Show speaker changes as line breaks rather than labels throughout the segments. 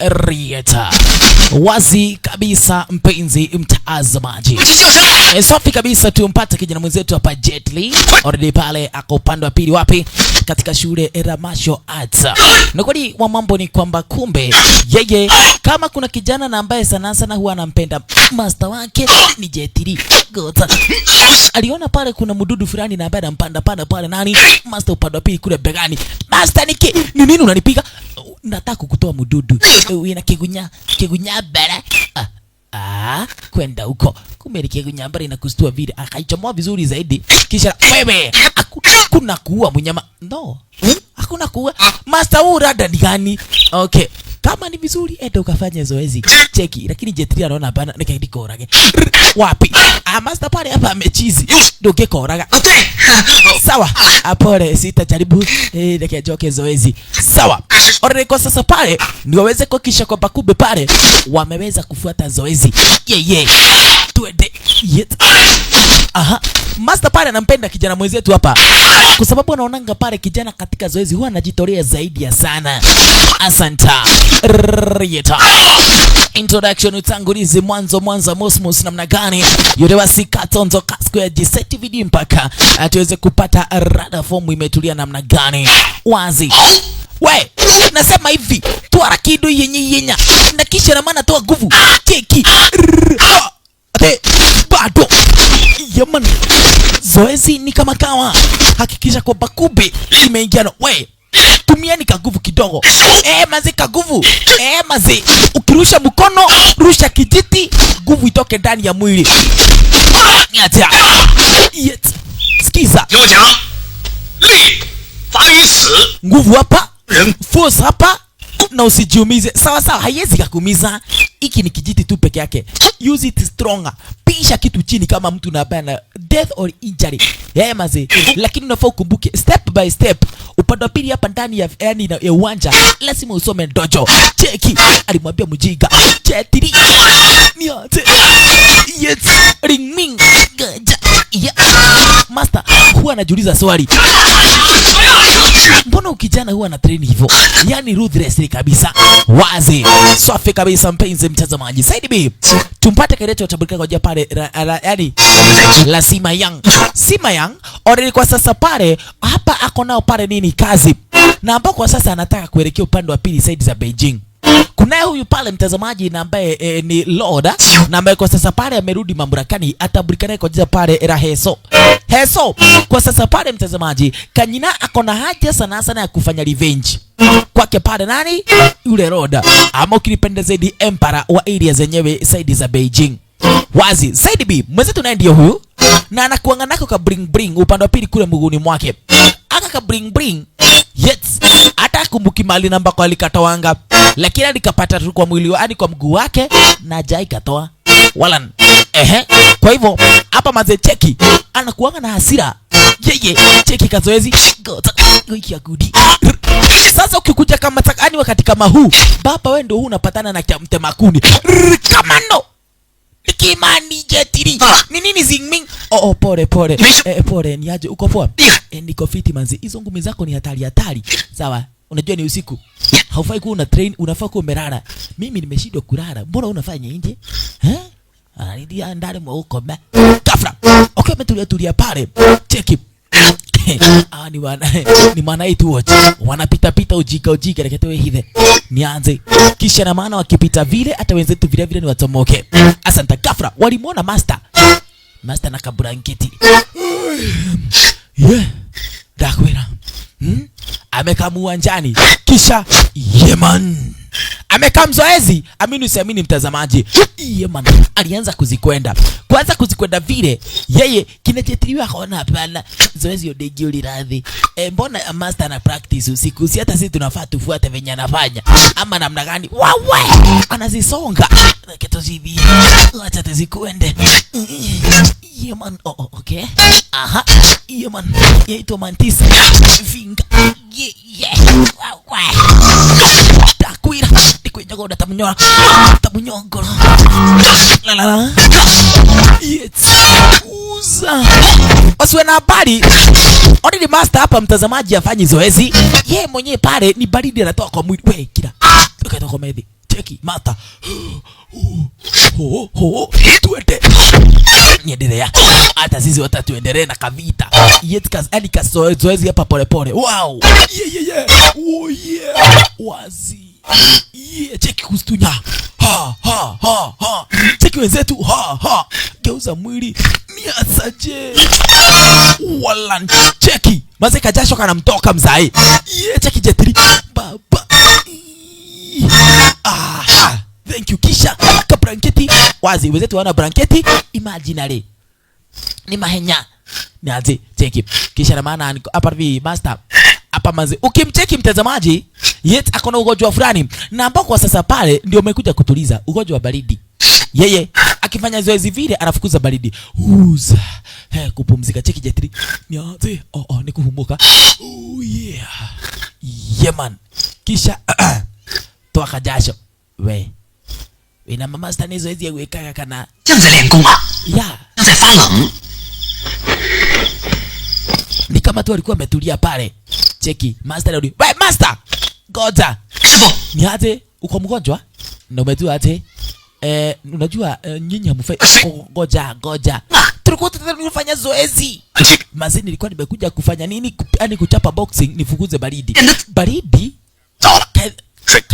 Rieta. Wazi kabisa mpenzi mtazamaji. Safi kabisa tumpata kijana mwenzetu hapa Jet Li. Already pale ako upande wa pili wapi? Katika shule ya Martial Arts. Na kweli wa mambo ni kwamba kumbe yeye kama kuna kijana na ambaye sana huwa anampenda master wake ni Jet Li. Aliona pale kuna mdudu fulani na ambaye anampanda pale nani? Master upande wa pili kule begani. Master ni nini unanipiga? Nataka kukutoa mdudu. Una kigunya bara. Kwenda huko. Kumbe kigunya bara inakustua vile. Akaichomoa vizuri zaidi. Kisha wewe hakuna kuua mnyama. No. Hakuna kuua. Master urada ni gani? Okay. Kama ni vizuri enda ukafanya zoezi. Cheki. Lakini Jet Li anaona bana nikaidiko orage. Wapi? Master pale hapa amechizi. Ndoke koraga. Okay. Sawa. Apole sitajaribu nikajoke zoezi. Sawa. Already kwa sasa pale niweze kuhakikisha kwamba kumbe pale wameweza kufuata zoezi. Tuende. Master pale anampenda kijana mwenzetu hapa. Kwa sababu anaonanga pale kijana katika zoezi huwa anajitolea zaidi ya sana. Asanta. Rieta. Introduction utangulizi mwanzo mosmos namna gani? Yule wasikatonzo kasko ya G7 video mpaka tuweze kupata rada form imetulia namna gani? Wazi. We, nasema hivi, tuara kidu yenya. Na kisha na maana toa nguvu. Cheki. Bado. Yaman. Zoezi ni kama kawa. Hakikisha kwa bakube imeingiana. We, tumieni kaguvu kidogo. Mazi kaguvu. Mazi. Ukirusha mkono, rusha kijiti, nguvu itoke ndani ya mwili. Niatia. Sikiza. Nguvu hapa. Force hapa. Na usijiumize. Sawa, haiwezi kukumiza. Hiki ni kijiti tu peke yake. Use it stronger. Pisha kitu chini kama mtu anapana death or injury. Mazi. Lakini unafaa ukumbuke step by step. Upande wa pili hapa ndani ya ya uwanja lazima usome dojo. Cheki. Alimwambia mjinga. Chetiri. Niate. Ringming. Gaja. Master huwa anajiuliza swali. Mbona ukijana huwa na train hivyo? Yani ruthless kabisa. Wazi. Safi kabisa mpenzi mtazamaji. Side B. Tumpate kirecho tabulika kwa pale yani la Sima Yang. Already kwa sasa pale hapa ako nao pale nini kazi. Na ambao kwa sasa anataka kuelekea upande wa pili side za Beijing. Kuna huyu pale mtazamaji na ambaye ni Lord na ambaye kwa sasa pale amerudi mamlakani atabulikana kwa jina pale la Heso kwa sasa pale mtazamaji Kanyina akona haja sana ya kufanya revenge kwake pale nani yule Lord ama ukilipenda zaidi Emperor wa area zenyewe side za Beijing. Wazi side B mwenzetu naye ndio huyu na anakuanga nako ka bring upande wa pili kule mguuni mwake aka ka bring yes hata kumbuki mali namba kwa alikatawanga lakini alikapata tu kwa mwili wake kwa mguu wake na jai katoa wala kwa hivyo hapa maze cheki anakuanga na hasira cheki kazoezi wiki ya gudi. Sasa ukikuja kama takani wakati kama huu baba wewe ndio unapatana na mtemakuni kamano Kimani Jet Li. Ni nini Zingming? Pole. Pole ni aje uko poa? Niko fiti manzi. Hizo ngumi zako ni hatari. Sawa. Unajua ni usiku. Haufai kuwa una train, unafaa kuwa umelala. Mimi nimeshindwa kulala. Mbona unafanya nje? Ananidia ndani mwa huko ba. Kafra. Okay, tulia pale. Cheki. Ni maana itu watch. Wanapita ujika leketoe hivi. Nianze. Kisha na maana wakipita vile hata wenzetu vile ni watomoke. Asante Kafra. Walimuona Master na kablanketi. Dakwera. Amekaa uwanjani. Kisha Yeman. Amekaa mzoezi. Amini usiamini mtazamaji. Yeman alianza kuzikwenda vile yeye kinachetiliwa kaona hapana zoezi yodegi uliradhi. Mbona Master na practice usiku si hata sisi tunafaa tufuate venye anafanya ama namna gani? Wawe anazisonga keto zivi acha tuzikwende. Yeman okay Yeman yaito mantisa finga wawe takwira tikwenyago tamunyongo la uza wasiwe na habari. Already Master hapa mtazamaji afanyi zoezi yeye mwenyewe pale ni baridi anatoa kwa mwili. We kila ukatoka medhi cheki mata. Tuende. Niendelea. Hata sisi wote tuendelee na kavita. Yet yani kazoezi hapa pole pole. Wow. Yeah. Oh yeah. Wazi. Yeah, cheki kustunya. Ha. Cheki wenzetu. Ha. Geuza mwili. Niasaje. Wala cheki. Maze kajasho kana mtoka mzai. Yeah, cheki jetri. Baba. Thank you. Kisha ka blanketi. Wazi wenzetu wana blanketi imaginary. Ni mahenya. Niaje cheki. Kisha na maana hapa hivi master. Hapa maze ukimcheki mtazamaji, yet akona ugonjwa fulani na ambao kwa sasa pale ndio umekuja kutuliza ugonjwa wa baridi. Yeye akifanya zoezi vile anafukuza baridi. Uza. Kupumzika cheki jetri. Niaje. Ni kuhumuka. Oh yeah. Yeah man. Kisha toa kajasho. We na mama stani zoezi ya weka kana.
这样子练功啊？
Yeah.
刚才发冷。
Ni kama tu alikuwa ametulia pale. Cheki, master rudi. We master. Goja.
Sipo.
Ni aje uko mgonjwa? Na umetua aje? Unajua nyinyi hamfai. Goja. Tulikuwa tunafanya zoezi. Mazini nilikuwa nimekuja kufanya nini? Yaani kuchapa boxing nifukuze baridi. Baridi?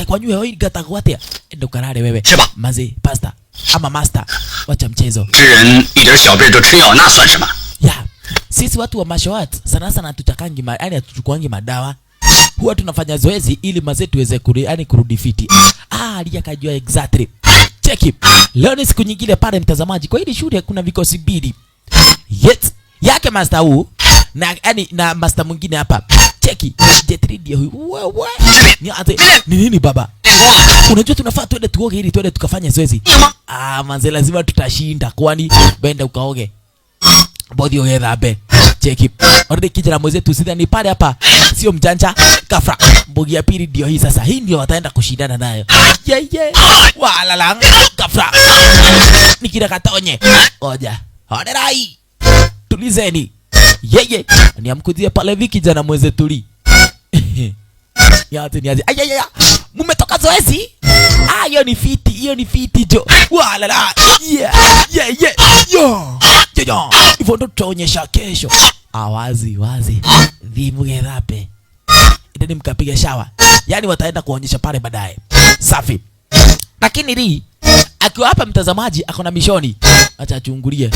Kwa nyue hoi gatagwatia. Endo karare wewe. Mazi, pastor. Ama master. Wacha mchezo.
这人一点小病都吃药，那算什么？
Yeah. Sisi watu wa martial arts sana tuchakangi yani hatuchukuangi madawa. Huwa tunafanya zoezi ili mazee tuweze kurudi fiti. Alia kajua exactly. Cheki. Leo ni siku nyingine pale mtazamaji. Kwa hili shule kuna vikosi mbili. Yes. Yake master huu na master mwingine hapa. Cheki. Jetri ndio huyu. Wewe. Ni nini baba? Unajua tunafaa tuende tuoge ili tuende tukafanye zoezi. Manze lazima tutashinda kwani benda ukaoge. Bodi oge dhabe. Cheki. Orede kijana mwenzetu sidhani pale hapa sio mjanja. Kafra. Mbogi ya pili ndio hii sasa. Hii ndio wataenda kushindana nayo. Yeah. Walalang. Kafra. Nikira katonye. Oja. Hoderai. Tulizeni. Yeah. Ni amkujia pale hivi kijana mwenzetu li. Niaze. Ayaya. Mumetoka zoezi? Hiyo ni fiti jo. Walala. Yeah. Yo. Hivyo ndo tutaonyesha kesho. Wazi. Dhimu rape. Ndeni mkapiga shawa. Yaani wataenda kuonyesha pale baadaye. Safi. Lakini ri akiwa hapa mtazamaji akona mishoni. Acha achungulie.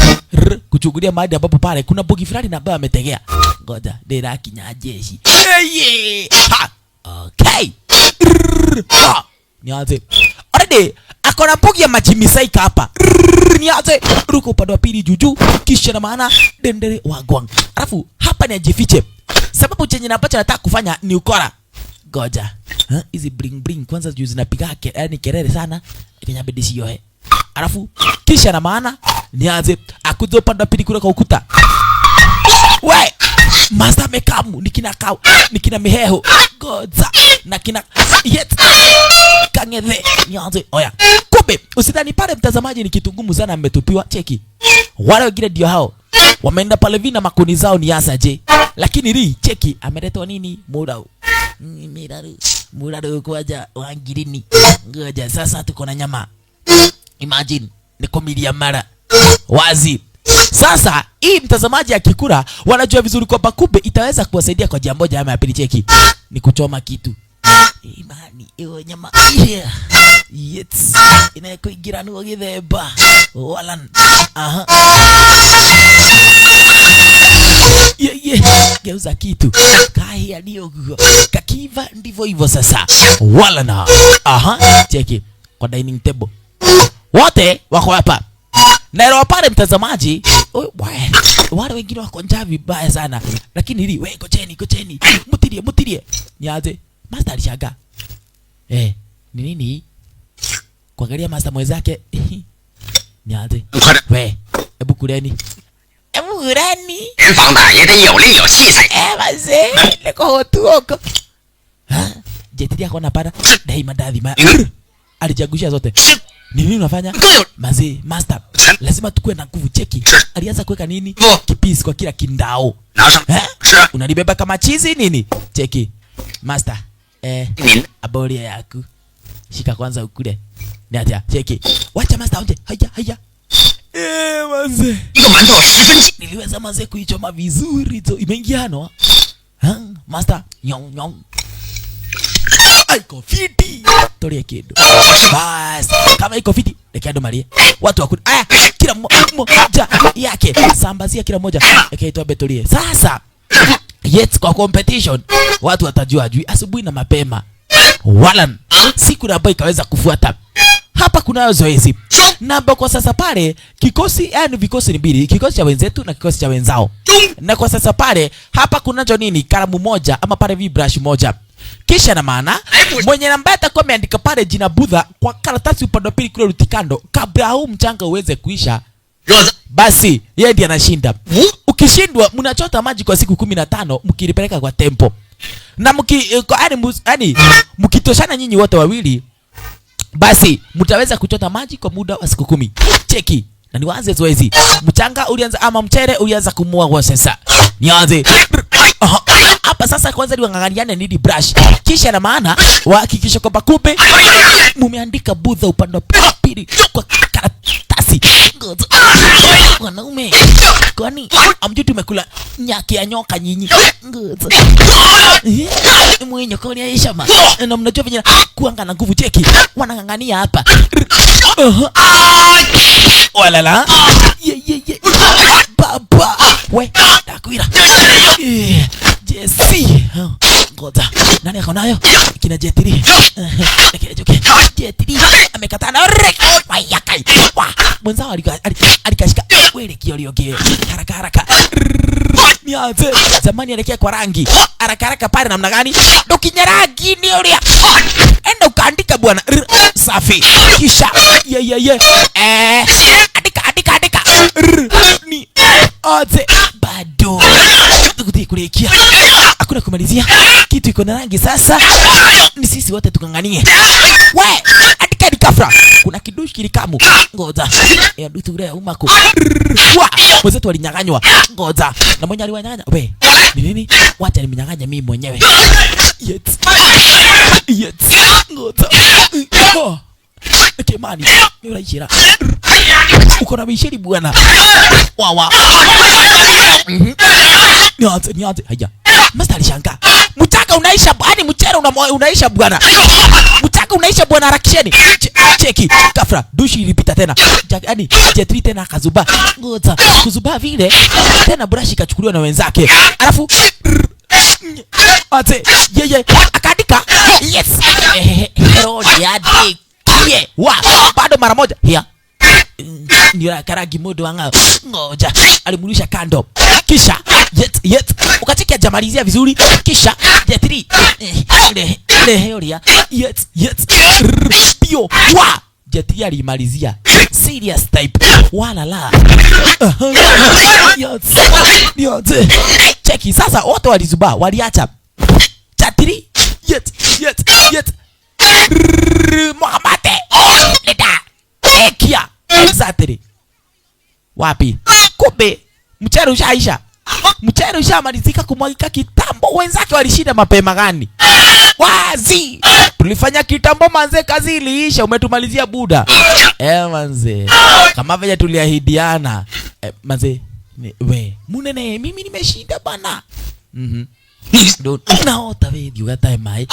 Kuchungulia mahali ambapo pale kuna bogi fulani na ambaye ametegea. Ngoja, dera kinyajeshi. Okay. Niaze. Already akona mbogi ya majimisaika hapa. Niaze. Ruko upande wa pili juju kisha na maana dendere wagwang. Alafu hapa ni ajifiche. Sababu chenye napacha nataka kufanya ni ukora. Goja. Hizi bling kwanza juu zinapiga yani kelele sana. Ikinyabidi sio Alafu kisha na maana niaze akuja upande wa pili kule kwa ukuta. We master mekamu nikina miheho. Goza. Na kina yet kangeze nianze oya kumbe usidhani pale mtazamaji ni kitu ngumu sana mmetupiwa. Cheki wale wengine ndio hao wameenda pale vina makuni zao ni asaje, lakini ri cheki ameletwa nini muraru kwaja wangirini. Ngoja sasa tuko na nyama, imagine ni komilia mara wazi. Sasa hii mtazamaji akikula wanajua vizuri kwamba kumbe itaweza kuwasaidia kwa jambo moja ama ya pili. Cheki ni kuchoma kitu imani iyo nyama yes inakuingira nuo githemba walan geuza kitu kahia ndio kakiva ndivyo hivyo sasa walana cheki kwa dining table wote wako hapa na pale mtazamaji wale wengine wako njaa vibaya sana, lakini hili wewe kocheni mutirie niaze master alishaga ni nini kuangalia master mwenzake niaze we hebu kuleni
房也得有力有气才
wazee niko tuoko jetiri yako napata dai madadhi alijagusha zote. Nini unafanya? Mazi, master. Lazima tukue na nguvu. Cheki. Alianza kuweka nini? Kipisi kwa kila kindao. Unanibeba kama chizi nini? Cheki. Master. Aboria yaku. shika kwanza ukule. Ni atia, cheki. Wacha master onje. Haya. Manze. Niliweza manze kuichoma vizuri tu. Imeingiano. Master, nyong. Iko fiti. Tolia kido. Bas, kama iko fiti, lekiado malie. Watu wakuni. Kila mmoja yake. Sambazia kila mmoja. Ekaitoa betolie. Sasa, yet kwa competition, watu watajua ajui asubuhi na mapema. Walan, siku na ambayo ikaweza kufuata. Hapa kunayo zoezi. Na kwa sasa pale kikosi, yani vikosi ni mbili, kikosi cha wenzetu na kikosi cha wenzao. Na kwa sasa pale hapa kunacho nini? Kalamu moja ama pale brush moja. Kisha na maana mwenye namba atakuwa ameandika pale jina Budha kwa karatasi upande wa pili kule rutikando, kabla huu mchanga uweze kuisha, basi yeye ndiye anashinda. Ukishindwa mnachota maji kwa siku 15 mkilipeleka kwa tempo. Na mkitoshana nyinyi wote wawili, basi mtaweza kuchota maji kwa muda wa siku 10. Cheki. Na niwaanze zoezi. Mchanga ulianza ama mchere ulianza kumua kwa sasa. Nianze. Hapa sasa kwanza niwanganganiane nidi brush. Kisha na maana wahakikisha kwamba kumbe mumeandika Budha upande wa pili kwa karatasi. Wanaume, kwani amjui tumekula nyaki ya nyoka nyinyi? Mwenye koni aisha ma. Na mnajua venye kuanga na nguvu. Cheki. Wanangangania hapa. Walala. Ye. Baba. We, takwira. Jesse. Ngoja. Nani ako nayo? Kina Jetiri. Joke. Jetiri amekatana. Wayakai. Mwenzao alikashika. Wele kiolioge. Haraka. Nianze. Zamani alekea kwa rangi. Haraka pale namna gani? Dokinya rangi ni ulia. Enda ukaandika bwana. Safi. Kisha. Ye. Andika. Ni. Oze. Bado. Tukuti kulekia. Hakuna kumalizia. Kitu iko na rangi sasa. Ni sisi wote tukanganie. We. Andika dikafra. Kuna kidushi kilikamu. Ngoja. Ya dutu ule umako. Wa. Mwezetu walinyanganywa. Ngoja. Na mwenye aliwanyanganya. We. Ni nini? Wacha nimnyanganya mimi mwenyewe. Yet. Ngoja. Kemani. Mimi unaishira. Uko na bishiri bwana. Wawa. Nianze. Haya. Master alishangaa. Mchanga unaisha bwana, mchere unaisha bwana. Mchanga unaisha bwana, harakisheni. Cheki. Kafra, dushi ilipita tena. Yaani Jetri tena akazuba. Ngoja. Kuzuba vile tena brush ikachukuliwa na wenzake. Alafu ate yeye akaandika. Yes. Hero yadi. Ye. Wa. Bado mara moja. Here. Ndio karagi modo wanga. Ngoja. Alimulisha kando. Kisha yet ukacheki ajamalizia vizuri. Kisha Jetri leheoria yet pio wa Jetri alimalizia serious type. Wala la. Yet cheki sasa wote walizuba, waliacha Jetri yet Muhammad leta ekia Zatri wapi? Kumbe mchere ushaisha. Mchere ushamalizika kumwagika kitambo. Wenzake walishinda mapema gani? Wazi. Tulifanya kitambo manze, kazi iliisha, umetumalizia Buda. Manze. Kama vile tuliahidiana. Manze, we, munene mimi nimeshinda bana. Ndo naota wewe ugatae mai.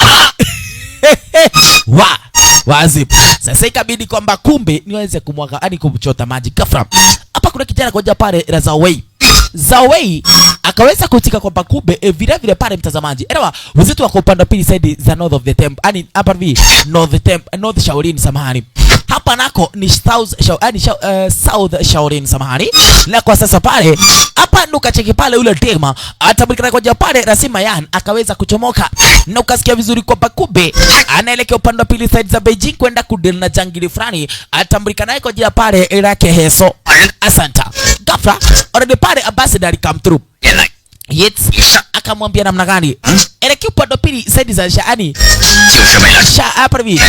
Wazi. Sasa ikabidi kwamba kumbe niweze kumwaga ani kumchota maji Kafra. Hapa kuna kijana koja pale la Zawei akaweza kutika kwamba kumbe vile pale mtazamaji. Elewa, wenzetu wako upande wa pili side za north of the temple. Ani hapa hivi north Shaolin samahani. Hapa nako ni south Shaolin samahani. Na kwa sasa pale hapa ndo kacheki pale ule tema atabikana koja pale Rasima Yan akaweza kuchomoka. Na ukasikia vizuri kwamba kumbe anaelekea upande wa pili side za Beijing kwenda kudil na jangili fulani. Atambulika naye kwa jina pale Irake Heso. Asanta. Ghafla already pale ambassador come through. Yet akamwambia namna gani? Elekea upande wa pili side za Shaani. Hapa hivi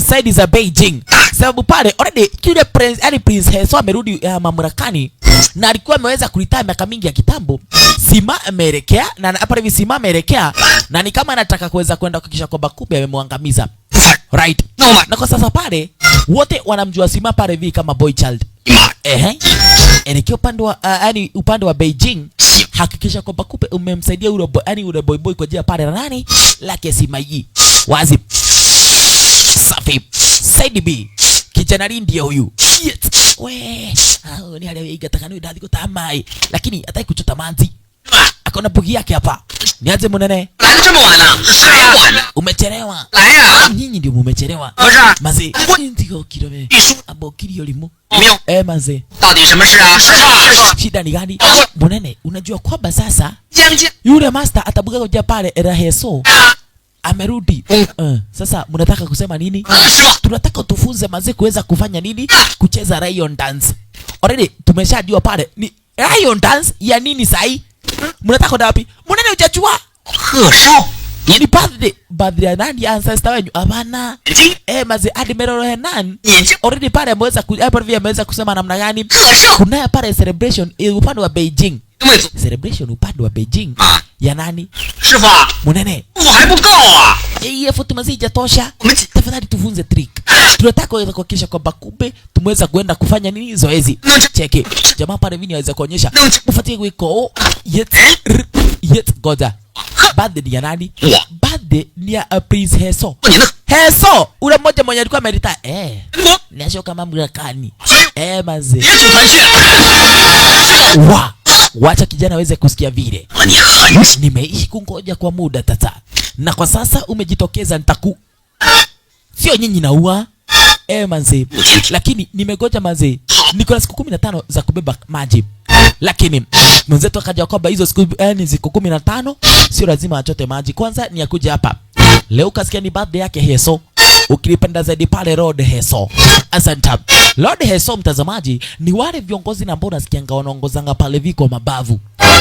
side za Beijing. Sababu pale already kile Prince Heso amerudi mamlakani na alikuwa ameweza kulitaya miaka mingi ya kitambo. Sima ameelekea na hapa hivi Sima ameelekea na ni kama anataka kuweza kwenda kuhakikisha kwamba kumbe amemwangamiza. Right.
No, ma.
Na kwa sasa pale wote wanamjua Sima pale hivi kama boy child. Nikiwa upande wa Beijing, hakikisha kwamba kupe umemsaidia ule boy kwa jia pale na nani lake Sima Yi. Wazi. Safi. Saidi B. Kijana ndiye huyu. Yes. We. Ni hali igataka ni ndadi kutamai. Lakini hataki kuchota manzi. Akona bugi yake hapa. Nianze Munene. Umechelewa. Nyinyi ndio mmechelewa. Maze. Ndio kidogo. Abokiri yolimu. Maze. Shida ni gani? Munene, unajua kwamba sasa yule master atabuga kuja pale Raheso. Amerudi. Sasa mnataka kusema nini? Tunataka tufunze maze kuweza kufanya nini? Kucheza Lion Dance. Already tumeshajua pale ni Lion Dance ya nini sahi? Mnataka ndo wapi? Munene hujachua? Ni birthday ya nani ancestor wenu? Hapana. Maze Admiral Henan. Already pale ameweza kusema namna gani? Kuna pale celebration upande wa Beijing. Celebration upande wa Beijing. Ya nani? Munene. Effort mazija tosha. Tafadhali tufunze trick. Tunataka kuhakikisha kwamba kumbe tumeweza kuenda kufanya nini zoezi. Cheki. Jamaa pale vini aweza kuonyesha. Mufatie wiko. Yet goja. Birthday ya nani? Birthday ni ya Prince Heso. Heso! Ule mmoja mwenye alikuwa amerita. Niasho kama mrakani. Maze. Wacha kijana aweze kusikia vile. Nimeishi kungoja kwa muda tata. Na kwa sasa umejitokeza nitaku. Sio nyinyi naua. Manze. Lakini nimegoja manze. Niko na siku 15 za kubeba maji. Lakini mwenzetu akaja kwamba hizo siku siku 15 sio lazima achote maji. Kwanza ni akuja hapa. Leo kasikia ni birthday yake Heso. Ukilipenda zaidi pale Lord Heso. Asante. Lord Heso mtazamaji ni wale viongozi na mbona sikianga wanaongozanga pale viko mabavu.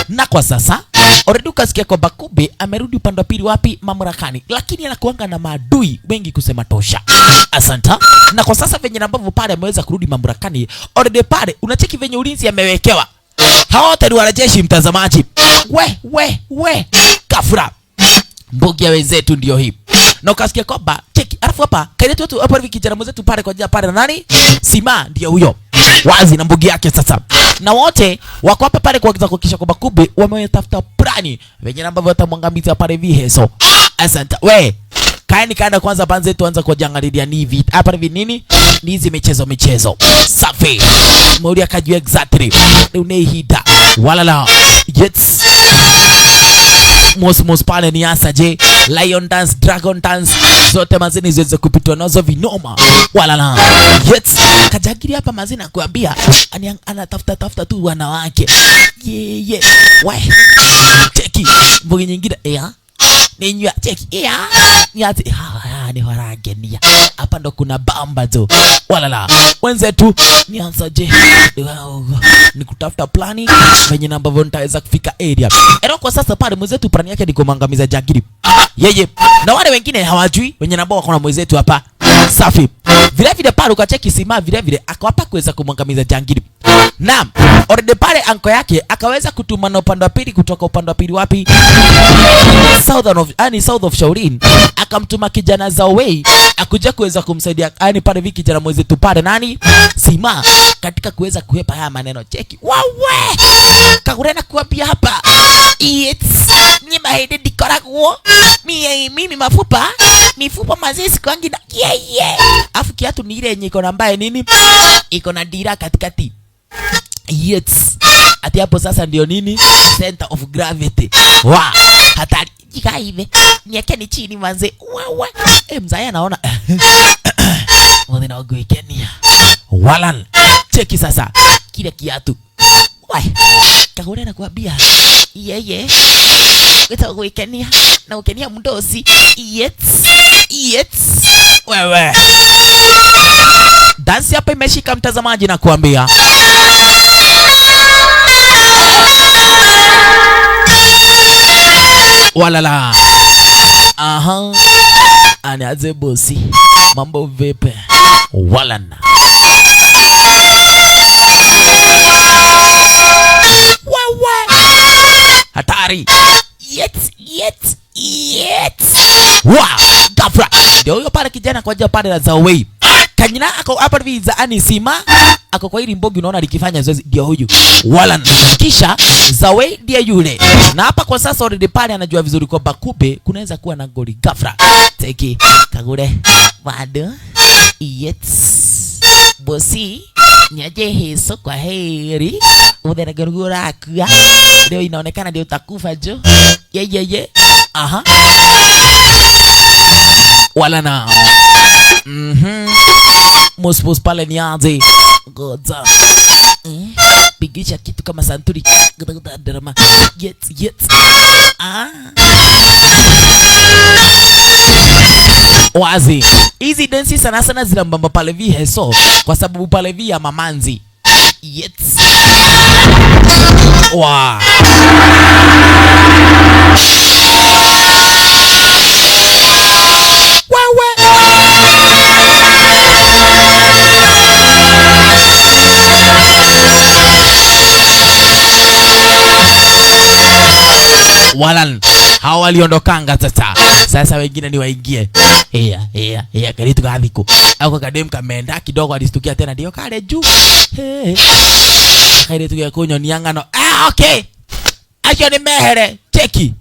Na kwa sasa already ukasikia kwamba kumbe amerudi upande wa pili wapi mamlakani, lakini anakuanga na maadui wengi kusema tosha. Asante. Na kwa sasa venye ambavyo pale ameweza kurudi mamlakani, already pale unacheki venye ulinzi amewekewa. Hao wote ni wanajeshi mtazamaji. We kafura. Mbogia wenzetu ndio hii. Na ukasikia kwamba cheki alafu hapa kaile tu hapa hivi kijana mwenzetu pale kwa jia pale na nani? Sima ndio huyo. Wazi na mbugi yake sasa. Na wote wako hapa pale kwa kuhakikisha kwamba kumbe wametafuta plani wenye ambavyo watamwangamiza pale hivi Heso. Asante. We kaeni kaenda kwanza banze tuanza kujiangalilia hivi. Hapa hivi nini? Ni hizi michezo. Safi. Mauria kajua exactly. Unehida. Walala. Yes. Mos pale ni asaje. Lion Dance, Dragon Dance. Zote mazini ziweze kupitwa nazo vinoma. Walala. Yes. Kajagiri hapa mazina kuambia. Anatafuta tu wanawake. Yeah. Why? Cheki. Mbogi nyingine. Ninywa cheki. Niati. Ni waragenia. Hapa ndo kuna bamba tu. Walala. Wenzetu nianzaje? Ni kutafuta plani venye ambavyo nitaweza kufika area. Kwa sasa pale mwenzetu plani yake ni kumangamiza Jagiri. Yeye na wale wengine hawajui wenye ambao wako na mwenzetu hapa. Safi. Vile pale ukacheki Sima vile akawapa kuweza kumangamiza Jagiri. Naam, already pale anko yake akaweza kutuma na upande wa pili kutoka upande wa pili wapi? South of Shaolin. Akamtuma kijana Zawei akuja kuweza kumsaidia pale viki kijana mwenzetu pale nani? Sima katika kuweza kuhepa haya maneno cheki. Wawe! Kakurena kuambia hapa. Ni mahede dikoraguo. Mimi mifupa mazizi kwangi na afu kiatu ni ile yenye iko na mbaye nini? Iko na dira katikati. Yes. Ati hapo sasa ndio nini? Center of gravity. Hatari. Jika hivi. Niakeni chini manze. Mzaya naona. Mwana ogwe Kenya. Walan. Cheki sasa. Kile kiatu. Kakure na kuambia. Wita ogwe Kenya. Na ukenia mdosi. Yes. Wewe. Dansi hapa imeshika mtazamaji na kuambia. Walala. Aniaze bosi. Mambo vipi? Walana. Wewe. Hatari. Yet. Wow. Gafra. Ndio huyo pale kijana kwa pale la Zawei. Kanyina ako hapa hivi za Anisima. Ako kwa hili mbogi unaona likifanya zoezi ndio huyu. Walan. Kisha Zawei ndiye yule. Na hapa kwa sasa already pale anajua vizuri kwamba kumbe kunaweza kuwa na goli ghafla. Teki kagure bado. Yes. Bosi nyaje hiso kwa heri. Udera garugura akua. Leo inaonekana ndio utakufa jo. Ye. Aha. Wala na. Muspus pale ni aje. Goza. Pigisha kitu kama santuri. Drama. Yes. Wazi. Hizi dansi sana sana zinambamba pale vi heso. Kwa sababu pale vi ya mamanzi. Yes. Wow. Walan hao waliondokanga sasa wengine ni waingie karitu kadhiko au kadem kameenda kidogo alistukia tena ndio kale juu karitu ya kunyo niangano okay acho ni mehere cheki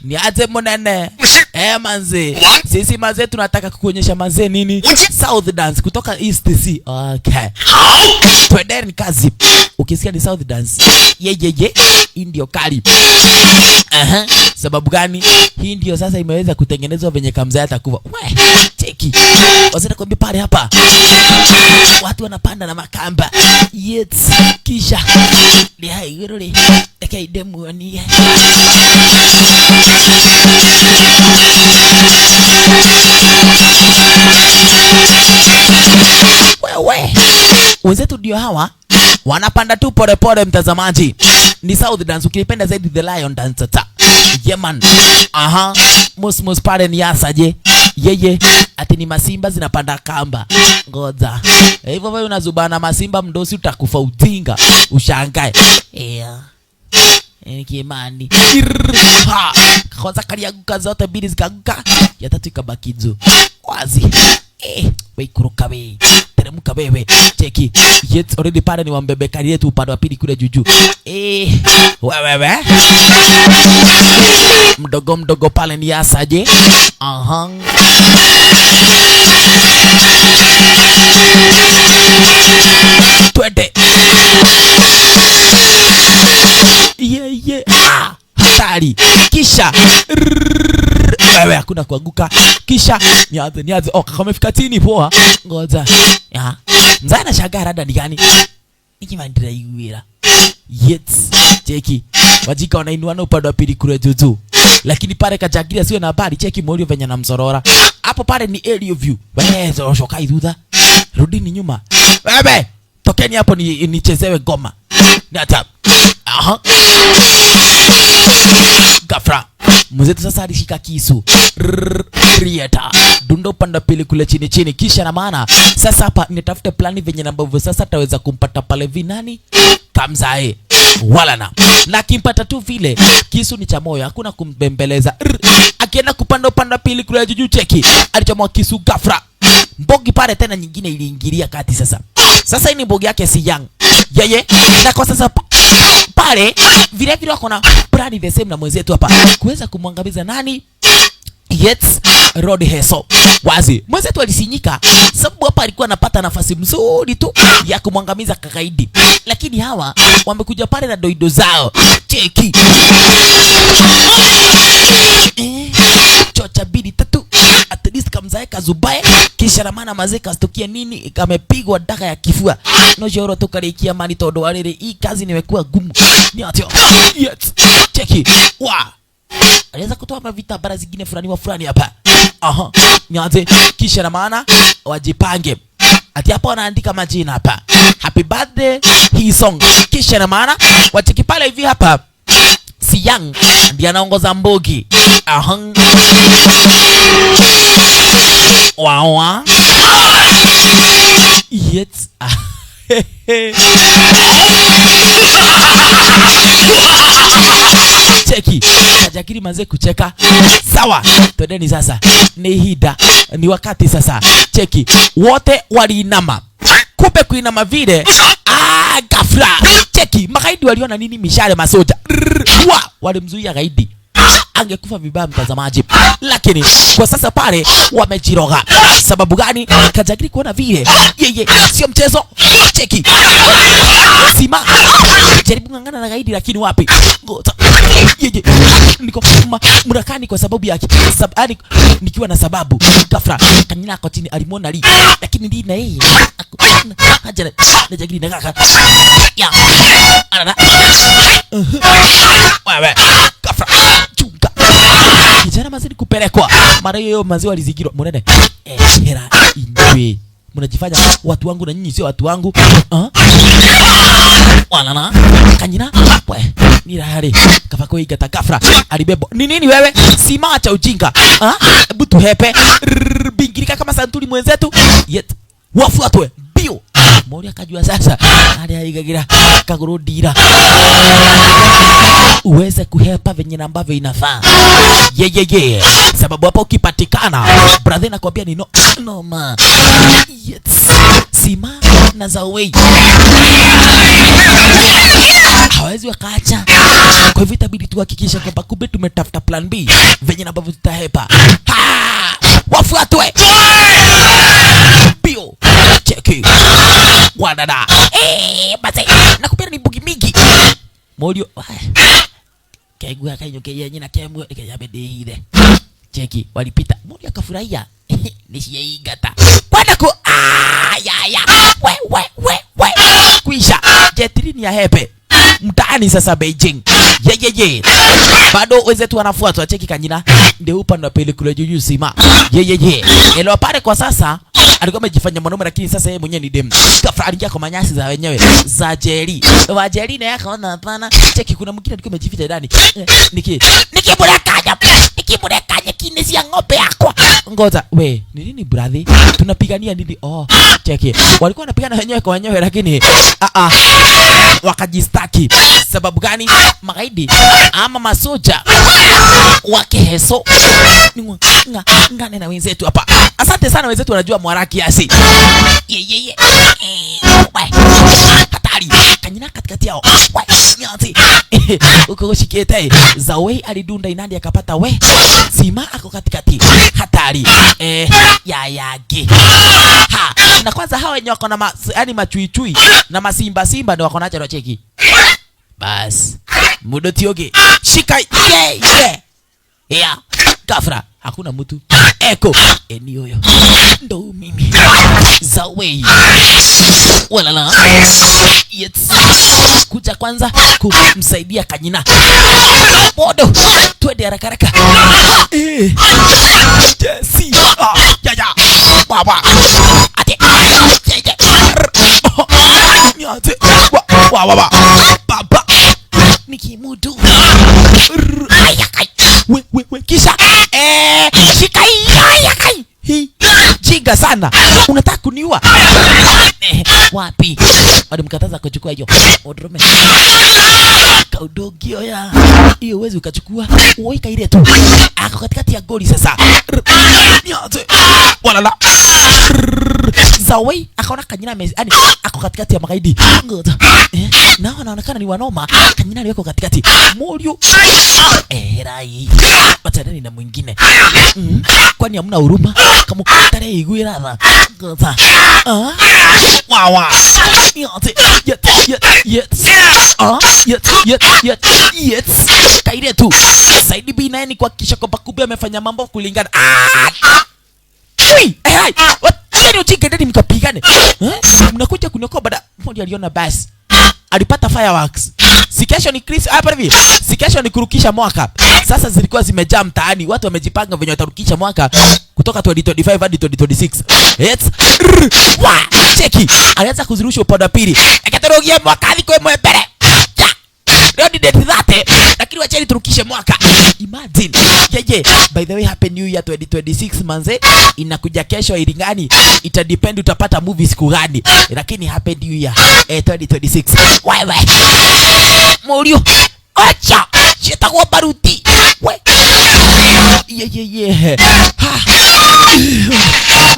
ni aje monene manze sisi manze tunataka kukuonyesha manze nini South Dance kutoka East Sea. Okay twendeni kazi. Ukisikia ni South Dance ye ndio kali. Sababu gani? Hii ndio sasa imeweza kutengenezwa venye Kamzaya atakuwa. Cheki. Wasita kwambia pale hapa. Watu wanapanda na makamba. Yes. Kisha. Lia yuruli. Eke idemu waniye. Wewe. Wenzetu ndio hawa. Wanapanda tu pole pole mtazamaji. Ni South Dance ukipenda zaidi the Lion Dance ta. Yeman. Mus pale ni asaje. Yeye ati ni masimba zinapanda kamba. Ngoja. Hivyo wewe unazubana masimba mdosi utakufa utinga. Ushangae. Kimani. Kwanza kalianguka zote mbili zikaanguka. Ya tatu ikabaki juu. Wazi. Wewe kuruka wewe. Teremuka wewe. Cheki. Yes, already pale ni wambebe kali yetu upande wa pili kule juju. Wewe. Mdogo pale ni asaje. Twende. Ye. Hatari. Kisha wewe hakuna kuanguka. Kisha nianze kamefika chini poa. Ngoja. Mzana shagara dada gani? Nikimandira yuwira. Yes. Cheki. Wajika wanainuana upande wa pili kule juju. Lakini pale kajagira sio na habari. Cheki Morio venye na msorora. Hapo pale ni aerial view. Wewe shokai duda. Rudini nyuma. Wewe tokeni hapo nichezewe goma. Nata. Gafra. Mzetu sasa alishika kisu. Rieta. Dundo panda pili kule chini. Kisha na maana sasa hapa nitafute plani venye ambavyo sasa taweza kumpata pale vinani Kamzae. Walana. Na kimpata tu vile kisu ni cha moyo, hakuna kumbembeleza. Akienda kupanda pili kule juju cheki. Alichomoa kisu gafra. Mbogi pale tena nyingine iliingilia kati sasa. Sasa hii ni mbogi yake si young. Yeye na kwa sasa pale vile wako na plani the same na mwenzetu hapa kuweza kumwangamiza nani? Yes, Rod Heso. Wazi. Mwenzetu alisinyika sababu hapa alikuwa anapata nafasi mzuri tu ya kumwangamiza kakaidi. Lakini hawa wamekuja pale na doido zao. Cheki. Chocha bidi tatu. At least Kamzae kazubae. Kisha na maana mazee kastukia nini kamepigwa daka ya kifua. Nojoro tukarikia mani todo walele. Hii kazi nimekuwa gumu. Ni atio. Yes. Cheki. Aliweza kutoa mavita bara zingine fulani hapa. Nianze. Kisha na maana wajipange. Ati hapa wanaandika majina hapa. Happy birthday hii song. Kisha na maana wacheki pale hivi hapa. Si young ndiye anaongoza mbogi. Wawa. Yes. Cheki. Kajakiri manze kucheka. Sawa, twendeni sasa. Ni hida, ni wakati sasa. Cheki, wote waliinama. Kumbe kuinama vile ghafla. Cheki, magaidi waliona nini? Mishale masoja. Walimzuia gaidi. Angekufa vibaya mtazamaji, lakini kwa sasa pale wamejiroga. Sababu gani? Kajakiri kuona vile yeye sio mchezo. Cheki, Sima jaribu ngangana na gaidi, lakini wapi? Yeye niko mrakani kwa sababu ya sabani, nikiwa na sababu. Ghafla Kanyina kwa chini alimwona Lee, lakini Lee na yeye haja na Jagiri na kaka ya ana wewe ghafla chunga kijana mazidi kupelekwa mara hiyo maziwa alizigirwa mwenene hera injwe mnajifanya watu wangu na nyinyi sio watu wangu wala na Kanyina we ni rahari kafako igata ghafla alibebo ni nini wewe? Sima acha ujinga hebu tuhepe bingirika kama santuri mwenzetu yet wafuatwe bio. Mori akajua sasa hadi aigagira kagurudira uweze kuhepa venye ambavyo inafaa. Ye sababu hapo ukipatikana brother nakwambia ni no ma yes Sima na Zawei hawezi wakaacha. Kwa hivyo itabidi tuhakikisha kwamba kumbe tumetafuta plan B venye ambavyo tutahepa. Wafuatwe bio. Cheki wadada basi nakupenda ni bugi mingi modio kegua kanyoke yenye na kemwe ikayabedile. Cheki walipita modio akafurahia nishiyeigata kwenda ku ya we kuisha jetrini ya hepe mtaani sasa Beijing. Ye bado wenzetu wanafuatwa. Cheki Kanyina ndio upande wa pili kule juu Sima. Ye elewa pale kwa sasa alikuwa amejifanya mwanaume, lakini sasa yeye mwenyewe ni dem. Ghafla aliingia kwa manyasi za wenyewe za Jerry. Wa Jerry na yakaona hapana. Cheki kuna mwingine alikuwa amejificha ndani. Nikimureka kinesi ya ng'ombe yako. Ngoja we ni nini brother? Tunapigania nini? Cheki walikuwa wanapigana wenyewe kwa wenyewe, lakini wakajistaki. Sababu gani? Magaidi ama masoja wake heso ngane na wenzetu hapa. Asante sana wenzetu wanajua mwara kiasi. Ye hatari Kanyina katikati yao. Nyanzi uko shikete Zawei alidunda inandi akapata we Sima ako katikati hatari yage na kwanza hawa wenye wako na yani machuichui na masimba ndio wako nacho. Cheki bas mudo tioge shika ghafla hakuna mtu eko ni yoyo ndo mimi Zawei wala yes kuja kwanza kumsaidia Kanyina bodo twende haraka Jesse ya baba ate niate baba nikimudu we kisha shikai ayakai jinga sana unataka kuniua wapi? Walimkataza kuchukua hiyo odrome kaudogio ya hiyo uwezi ukachukua uoika ile tu ako katikati ya goli sasa niate wala Zawei akaona Kanyina yani ako katikati ya magaidi na wanaonekana ni wanoma. Kanyina yuko katikati morio rai batani na mwingine kwani hamna huruma kama tare iguira radha ngoza wawa niate yes kaire tu Saidi B naye ni kuhakikisha kwamba kumbe amefanya mambo kulingana. Wacheni uchike ndani mkapigane. Mnakuja kuniokoa baada mmoja aliona basi. Alipata fireworks. Sikesho ni Chris hapa hivi. Sikesho ni kurukisha mwaka. Sasa zilikuwa zimejaa mtaani. Watu wamejipanga venye watarukisha mwaka kutoka 2025 hadi 2026. Cheki. Alianza kuzirusha upande wa pili. Akatorogia mwaka hadi kwa mbele. Leo ni date that lakini wacheni turukishe mwaka. Imagine. By the way happy new year 2026 manze. Inakuja kesho ilingani. Ita depend utapata movie siku gani. Lakini happy new year 2026. Wewe. Morio. Acha. Chitakuwa baruti. We. Ye. Ha.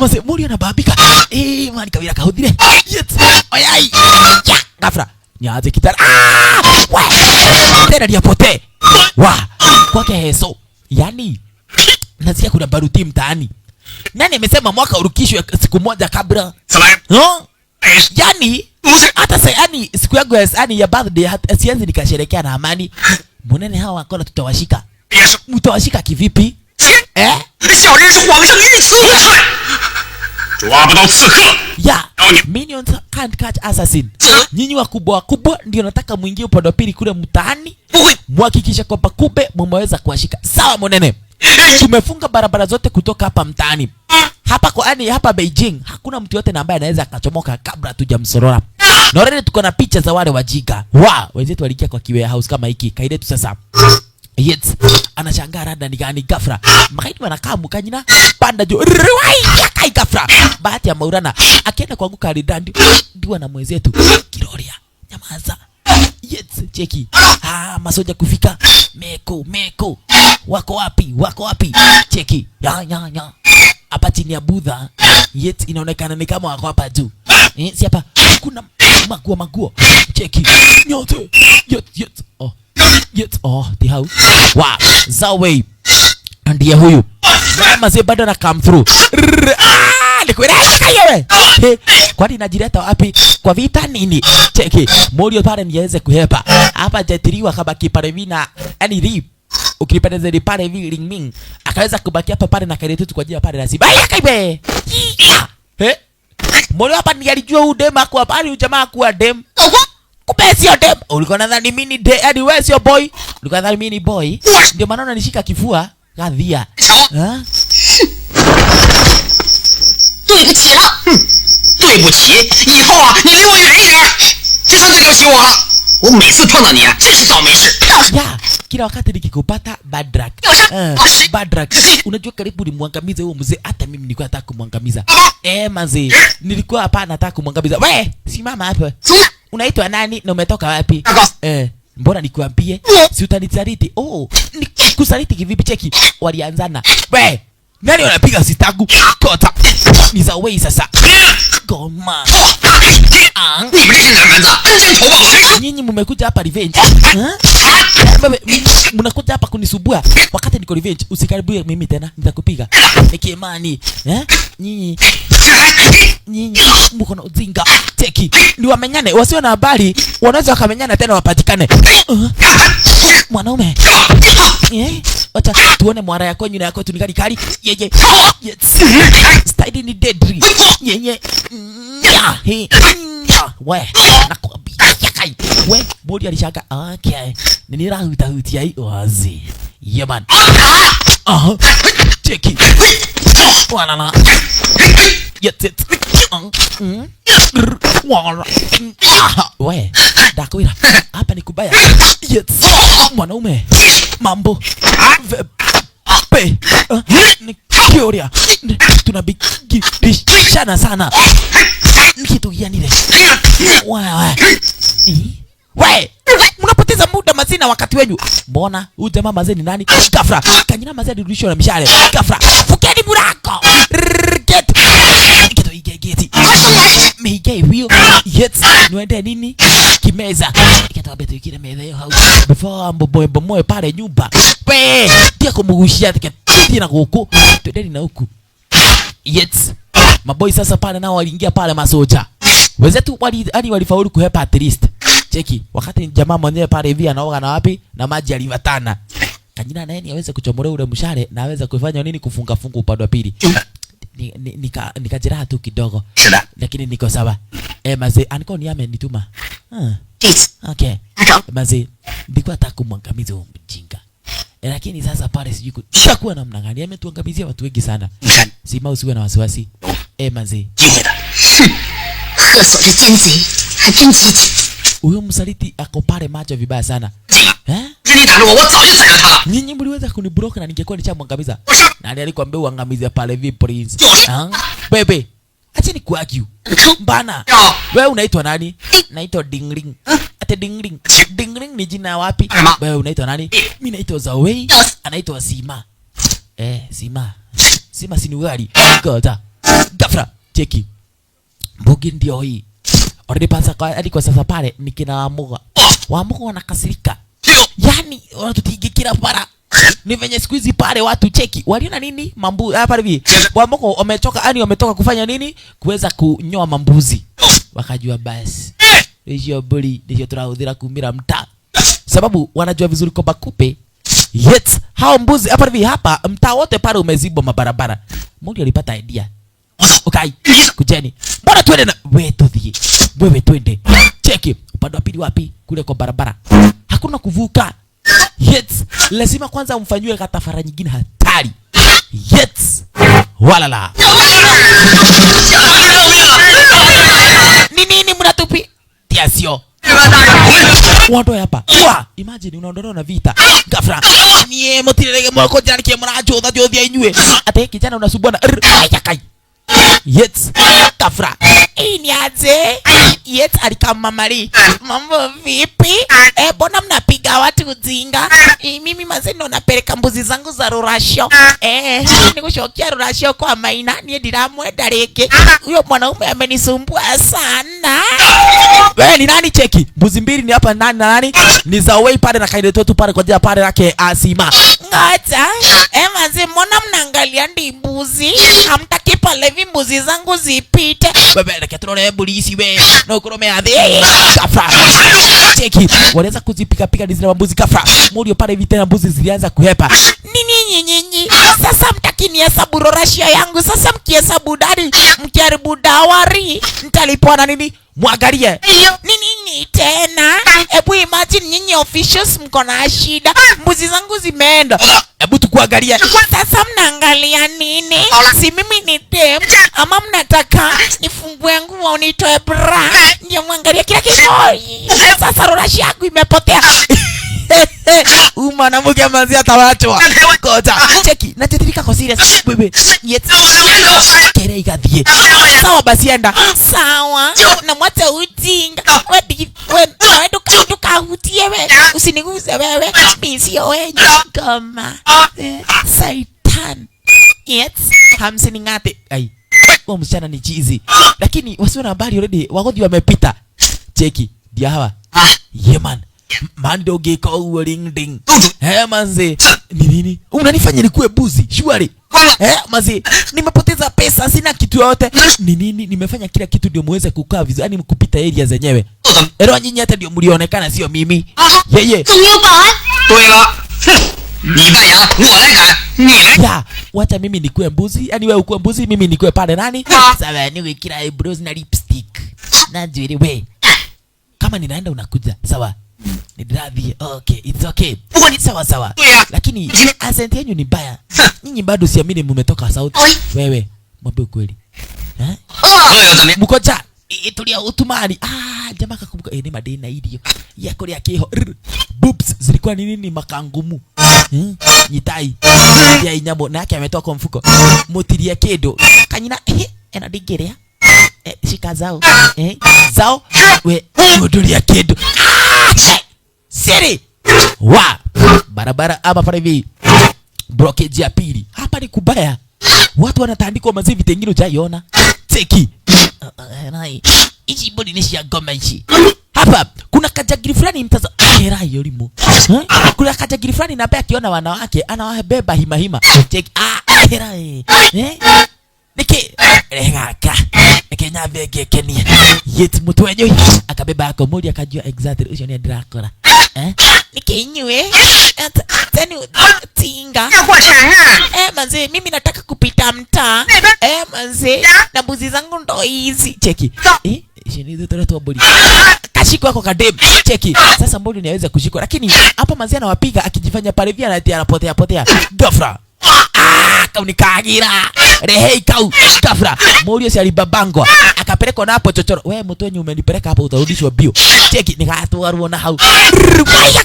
Mase muri anababika. Mani kawira kahudire. Yes. Oyai. Ya, ghafla. Nyaze kitara. We. Tena diapote. Wa. Kwake heso. Yani nasikia kuna baruti mtaani. Nani amesema mwaka urukishwe siku moja kabla? No? Yani hata yani siku yangu ya birthday sianzi nikasherehekea na amani. Munene hawa wakona tutawashika. Mtawashika kivipi? Ya, minions can't catch assassin. Nyinyi wakubwa ndio nataka muingie upande wa pili kule mtaani. Muhakikisha kwamba kumbe mmeweza kuwashika. Sawa Munene. Tumefunga barabara zote kutoka hapa mtaani. Hapa Beijing hakuna mtu yote ambaye anaweza akachomoka kabla hatujamsorora. Na already tuko na picha za wale wajiga. Wenzetu walikia kwa kiwe house kama hiki. Kaide tu sasa. Yes. Anashangaa rada ni gani ghafla. Makaidi wanakaa mkanyina panda juu. Kai ghafla. Bahati ya Maulana akienda kuanguka alidandi. Ndio na mwenzetu Kiroria. Nyamaza. Yes, cheki. Masoja kufika. Meko. Wako wapi? Cheki. Ya. Hapa chini ya Budha. Yet inaonekana ni kama wako hapa juu. Si hapa kuna maguo. Cheki. Nyote. Yet. The house. Wow. Zaway. Ndiye huyu. Mzee bado na come through. Nikwenda yewe. Kwani najileta wapi? Kwa vita nini? Cheki. Morio pale niweze kuhepa. Hapa jetiriwa kabaki pale vina yani rip. Ukilipendeza ile pale hivi Lingming akaweza kubaki hapa pale na kile tu kwa ajili ya pale lazima. Kaibe. Morio hapa nilijua huyu dem kwa pale jamaa kwa dem. Kumbe sio dem. Ulikuwa nadhani mimi ni hadi wewe sio boy. Ulikuwa nadhani mimi ni boy. Ndio maana unanishika kifua. Gadhia.
对不起了。对不起，以后啊，你离我远一点，别算对不起我了。我每次碰到你啊，真是倒霉事。
Ya, kila wakati nikikupata bad luck. Bad luck. Unajua karibu nimwangamize huyo mzee, hata mimi nilikuwa nataka kumwangamiza. Mzee, nilikuwa hapa nataka kumwangamiza. We, simama hapa. Unaitwa nani na umetoka wapi? Mbona nikuambie? Si utanisaliti. Nikusaliti kivipi? Cheki. Walianzana. We, nani wanapiga sitagu? Kota. Ni za wei sasa. Goma. Nyinyi mmekuja hapa revenge. Mnakuja hapa kunisubua wakati niko revenge. Usikaribie mimi tena, nitakupiga. Nikiimani. Nyinyi mko na uzinga. Cheki. Ni wamenyane, wasio na habari, wanaweza wakamenyana tena wapatikane. Mwanaume. Wacha tuone mwara yako nyuna yako tunikali kali. Yeye. Yes. Style ni deadly. Yeye. We. Nakwambia kai. We, bodi alishaka. Okay. Nilirahuta hutia hii wazi. Yeah man. Cheki. Walala. Yes. We, dakwira. Hapa ni kubaya. Yes. Mwanaume. Mambo. Pe. Ni Kioria. Tunabishana sana. Kitu gani ile? We, mnapoteza muda mazina wakati wenu. Mbona huyu jamaa mazee ni nani? Ghafla kanyina mazee dirudishwa na mishale. Ghafla fukeni mlango. Get. Kitu Mege hiyo. Yes, niende nini? Kimeza. Ikatoa betu kile meza hiyo house. Before bomoe pale nyumba. Pe, tia kumugushia tena huko. Twendeni na huku. Yes. Maboy sasa pale nao waliingia pale masoja. Wenzetu walifaulu kuhepa at least. Cheki, wakati jamaa mwenyewe pale hivi anaoga na wapi na maji alivatana. Kanyina naye aweze kuchomolea ule mshale na aweze kufanya nini kufunga upande wa pili. Nikajeraha tu kidogo. Lakini niko sawa. Mazee, aniko ni amenituma. Okay. Mazee, ndikuwa nataka kumwangamiza huyo mjinga. Lakini sasa pale sijui kushakuwa namna gani. Ametuangamizia watu wengi sana. Sima usiwe na wasiwasi. Mazee. Huyo msaliti ako pale macho vibaya sana. Nyinyi mliweza kuniblock na ningekuwa nishamwangamiza. Nani alikwambia uangamize pale vi prince? Bebe, acha ni kuargue. Bana. Wewe unaitwa nani? Naitwa Dingling. ate ding ding. Ding ding ni jina wapi? Wewe unaitwa nani? Mimi naitwa Zawei, anaitwa Sima. Sima. Sima sinuari. Goda. Gafra, cheki. Mbugi ndio hii. Already pasa kwa hadi kwa sasa pale nikina Wamuga. Wamuga wanakasirika. Yani wanatutigikira para. Ni venye siku hizi pale watu cheki. Waliona nini? Pale hivi. Wamuga wametoka kufanya nini? Kuweza kunyoa mambuzi. Wakajua basi. Ndio boli ndio tunahudhira kumira mtaa. Sababu wanajua vizuri kwamba kupe yet hao mbuzi hapa hivi hapa mtaa wote pale umezibwa mabarabara. Mungu alipata idea. Okay, kujeni. Mbona twende na wewe twende. Cheki, upande wa pili wapi? Kule kwa barabara. Hakuna kuvuka. Yet lazima kwanza umfanywe katafara nyingine hatari. Yet walala. Nini mnatupi? Tiasio. Watu hapa. Imagine unaondolewa na vita. Gafra. Nie motirege mwako jana kimracho utajodhia inywe. Ate kijana unasubwana. Ayakai. Yes, Gafra. Ni aje? Yes, alikama mali. Mambo vipi? Mbona mnapiga watu ujinga? Mimi mazeno napeleka mbuzi zangu za rurasho. Nikushokia rurasho kwa Maina, nie ndiramwenda reke. Huyo mwanaume amenisumbua sana. Wewe ni nani cheki? Mbuzi mbili ni hapa nani na nani? Ni Zawei pale na kaide tu pale kwa jia pale yake Sima. Ngacha. Maze mbona mnaangalia ndi mbuzi? Hamtaki pale hivi mbuzi zangu zipite. Wewe reke tuone polisi we. Na ukurome adhi. Gafra. Cheki. Walianza kuzipika zile mbuzi Gafra. Murio pale hivi tena mbuzi zilianza kuhepa. Nini. Sasa mtaki ni hesabu rorashia yangu. Sasa mkihesabu dadi, mkiharibu dawari, mtalipwa na nini? Mwangalie. Nini tena? Ebu imagine nyinyi officials mko na shida. Mbuzi zangu zimeenda. Ebu tukuangalia. Sasa mnaangalia nini? Si mimi ni dem ama mnataka nifungue nguo nitoe bra ndio mwangalie kila kitu. Sasa rorashi yangu imepotea. Mwanamke manzi atawachwa. Kota. Cheki, natetirika kwa serious. Wewe. Yes. Kere igathie. Sawa basi enda. Sawa. Na mwacha ujinga. Wewe tukahutie wewe. Usiniguze wewe. Mimi sio wewe. Kama Satan. Yes. Hamsini ngate. Ai. Kwa msichana ni chizi. Lakini wasiwe na habari already. Wagodhi wamepita. Cheki. Dia hawa. Yeah Mando geko uring ding. Manze. Nini? Unanifanya nikuwe buzi. Shwari. Manze. Nimepoteza pesa. Sina kitu yote. Nini? Nimefanya kila kitu ndio muweze kukaa vizuri. Yaani mkupita area zenyewe. Ero nyinyi hata ndio mlionekana sio mimi. Yeye. Ya, wacha mimi nikuwe mbuzi. Yaani wewe ukuwe mbuzi, mimi nikuwe pale nani? Sawa, niwe kila eyebrows na lipstick. Na jwiri we. Kama ninaenda unakuja. Sawa. Nidradhi, okay, it's okay. Sawa. Lakini accent yenu ni mbaya. Nyinyi bado siamini mmetoka South. Wewe, mwambie ukweli. Mkocha, tulia utumani. Jamaa kakumbuka ni madena hiyo. Yako ya kiho. Boobs zilikuwa nini makangumu. Nyitai. Ya inyamo na yake ametoka kwa mfuko. Motiria kedo. Kanyina enadigerea. Shika zao. Zao we motiria kedo. Siri barabara hapa pale hivi blockage ya pili hapa ni kubaya, watu wanatandikwa mazivi tengine ujaiona. Cheki hichi bodi nishi ya goma hichi hapa. Kuna kajagiri fulani mtaza kerai yolimu kuna kajagiri fulani na pia kiona wanawake anawabeba hima. Cheki kerai niki ngaka Kenya bege Kenya yet mtu wenyewe akabeba yako moja akajua exactly hiyo ni Dracula. Nikinywe tena tinga. Manze mimi nataka kupita mtaa. Manze na mbuzi zangu ndo hizi. Cheki. Shinizo toleto bodi. Kashiko yako kadem. Cheki. Sasa mbona niweza kushikwa lakini hapa manze anawapiga akijifanya pale via na anapotea. Gafra. Kaunikagira. Rehei kau. Gafra. Morio si alibabangwa. Akapelekwa na hapo chochoro. Wewe mtu wenye umenipeleka hapo utarudishwa bio. Cheki nikatoa na hau.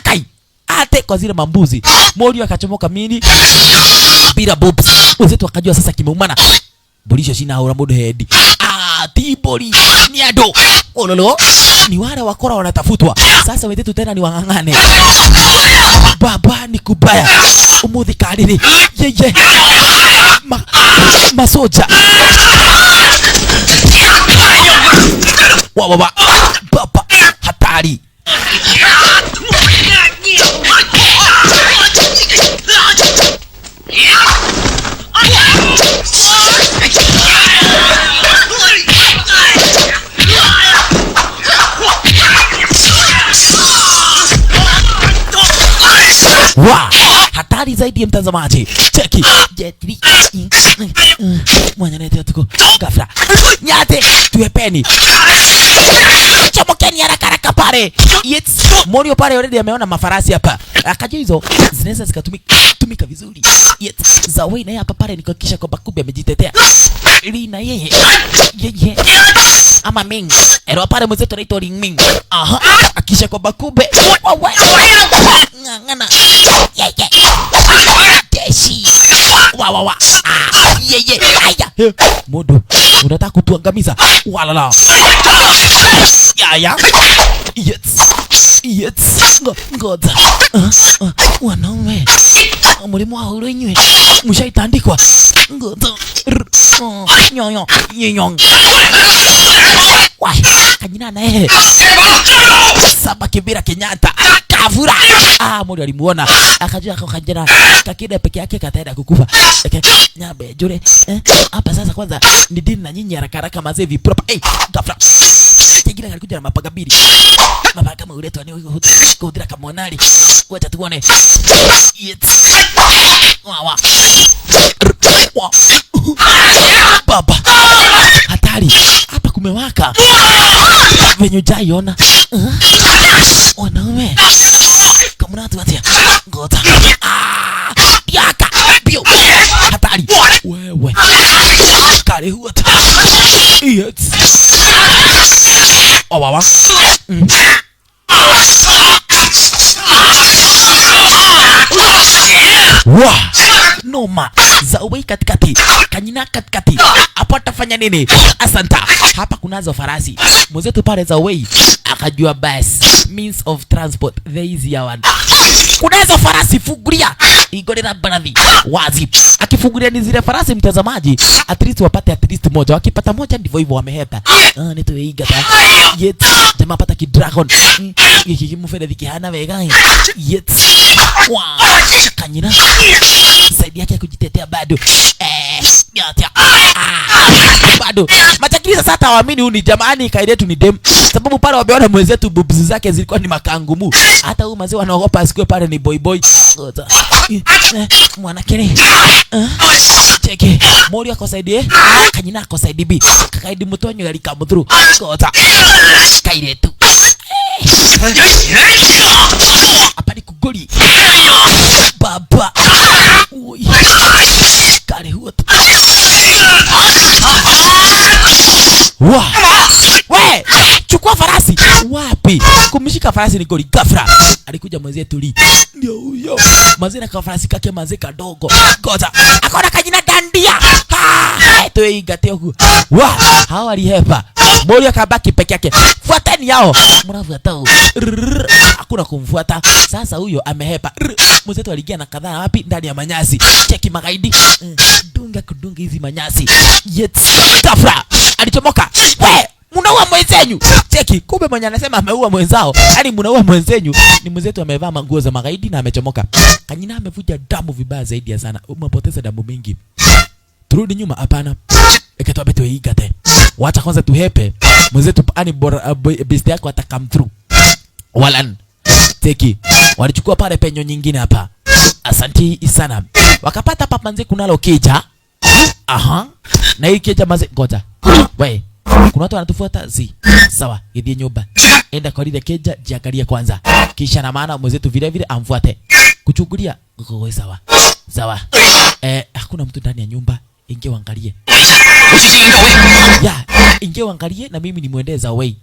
Kai. Ate kwa zile mambuzi. Morio akachomoka mini. Bila boobs. Wenzetu wakajua sasa kimeumana. Bolisho shina haura modo head. Tibori ni ado ololo ni wale wakora wanatafutwa sasa. Wetu tena ni wangangane baba ni kubaya umuthi kadiri yeye masoja wa baba hatari. Wa hatari zaidi ya mtazamaji. Cheki jetri mwana neto tuko gafra nyate tuepeni chomokeni haraka pale. Yes Morio pale already ameona mafarasi hapa akaja hizo zinaweza zikatumika vizuri. Yes Zawei naye hapa pale nikahakikisha kwamba Bakube amejitetea ili na yeye ama Ming ero pale mwenzetu anaitwa Ling Ming. Aha akisha kwa Bakube ngana deshi wa yeye aya modo unataka kutuangamiza walala ya yes ngoza wanaume mulimo wa urenywe mushaitandikwa ngoza nyonyo wai kanyina nae Saba Kibira Kenyatta kavura Modo alimuona akajua akajana kakida peke yake kataenda kukufa nyabe jure hapa sasa. Kwanza ni dini na nyinyi haraka mazee vipropa gafra tegina alikuja na mapagabiri mama kama uleto ni kudira kama onali wacha tuone. Yes wa baba hatari hapa kumewaka venye jaiona wanaume kama watu watia ngota yaka bio hatari wewe kale huata. Yes wawa wa noma Zawei katikati kanyina katikati hapo atafanya nini? Asanta hapa kunazo farasi mwenzetu pale Zawei akajua basi means of transport the easier one. Kunazo farasi fuguria igore na baradhi wazi akifuguria ni zile farasi mtazamaji at least wapate at least moja, wakipata moja ndivyo hivyo wamehepa. Nitoiga ta yet jamaa pata ki dragon ikimufere dikihana vega yet wa kanyina zaidi yake kujitetea bado bado matakiliza sasa tawaamini huni jamani kaidetu ni dem sababu pale wameona mwenzetu boobs zake zilikuwa ni makangumu. Hata huyu mazee wanaogopa asikwe pale ni boy mwana kile cheke Morio akosaidie kanyina akosaidie B kakaidi mutonyo galika mudhuru kota kaidetu apani kugoli baba kale huot wa we chukua farasi wapi kumshika farasi ni goli gafra. Alikuja mwenzetu Li ndio huyo mazina kwa farasi kake mazee kadogo goza akona kanyina dandia toe igate huko wa hawa alihepa. Morio kabaki peke yake fuateni yao mnafuata hakuna kumfuata sasa. Huyo amehepa mwenzetu aligia na kadhaa wapi ndani ya manyasi. Cheki magaidi kudunga hizi manyasi. Yes gafra alichomoka we munaua mwenzenyu. Cheki kumbe mwenye anasema ameua mwenzao yani munaua mwenzenyu ni mwenzetu amevaa manguo za magaidi na amechomoka. Kanyina amevuja damu vibaya zaidi ya sana umepoteza damu mingi. Turudi nyuma hapana ekatoa beto igate wacha kwanza tuhepe mwenzetu ani bora best yako ata come through walan teki walichukua pale penyo nyingine hapa. Asanti sana wakapata papa manze kunalo keja na hii keja manze ngoja we kuna watu wanatufuata sawa hidi nyumba enda kwa ile keja jiangalia kwanza kisha na maana mwenzetu vile vile amfuate kuchungulia kwa sawa hakuna mtu ndani ya nyumba inge waangalie ya inge waangalie na mimi nimuendee Zawei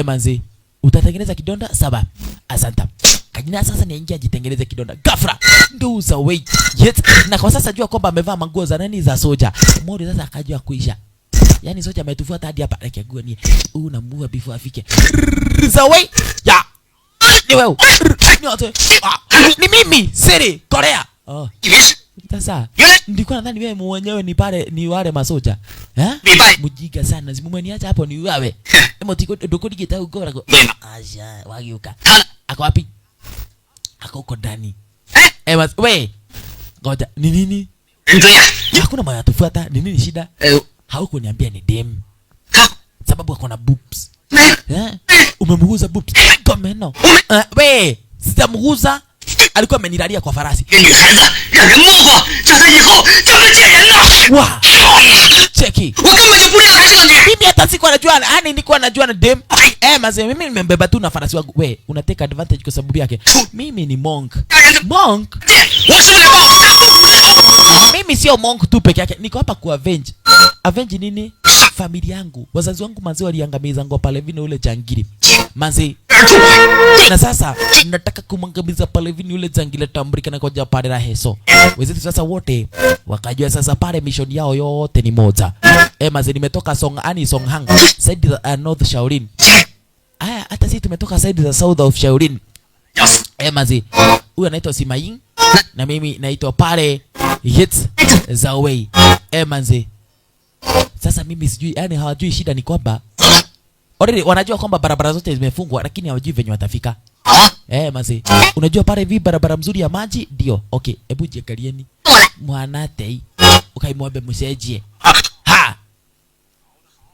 manzi utatengeneza kidonda sawa. Asante kanyina sasa niingia jitengeneze kidonda gafra ndo Zawei. Yes na kwa sasa jua kwamba amevaa manguo za nani za soja Morio sasa akajua kuisha Yani soja ametufuata hadi hapa. Akiagua ni unamuua before afike. Zawei. Ya. Ni wewe. Nyote. Ni mimi, Siri, Korea. Oh. Sasa ndiko nadhani wewe mwenyewe ni pale ni wale masoja. Mujiga sana. Zimumeniacha hapo ni wewe. Emotiko dokodi kita ukora go. Aja, wagiuka. Ako wapi? Ako uko ndani. We. Ngoja, ni nini? Hakuna mwana tufuata. Ni nini shida? Hauko niambia ni dem. Sababu ako na boobs. Umemguza boobs. Komeno. We, sitamguza. Alikuwa amenilalia kwa farasi. Wow. Cheki. Mimi hata sikuwa najua, yani nilikuwa najua na dem. Maze mimi nimembeba tu na farasi wangu. We, unateka advantage kwa sababu yake. Mimi ni monk. Monk? Mimi sio monk tu peke yake. Niko hapa ku avenge. Avenge nini? Familia yangu. Wazazi wangu manzi waliangamiza ngo pale vini ule jangiri. Manzi. Na sasa nataka kumangamiza pale vini ule jangile tambulika na koja pale la heso. Wezetu sasa wote wakajua sasa pale mission yao yote ni moja. Manzi nimetoka Songhang, side the North Shaolin. Hata sisi tumetoka side the South of Shaolin. Manzi huyu anaitwa Sima Ying na mimi naitwa pale Hits Zawei. Manzi sasa mimi sijui, yani hawajui shida ni kwamba already wanajua kwamba barabara zote zimefungwa lakini hawajui venye watafika. Manzi unajua pale hivi barabara mzuri ya maji ndio. Okay, hebu jiangalieni. Mwanate ukaimwombe msejie.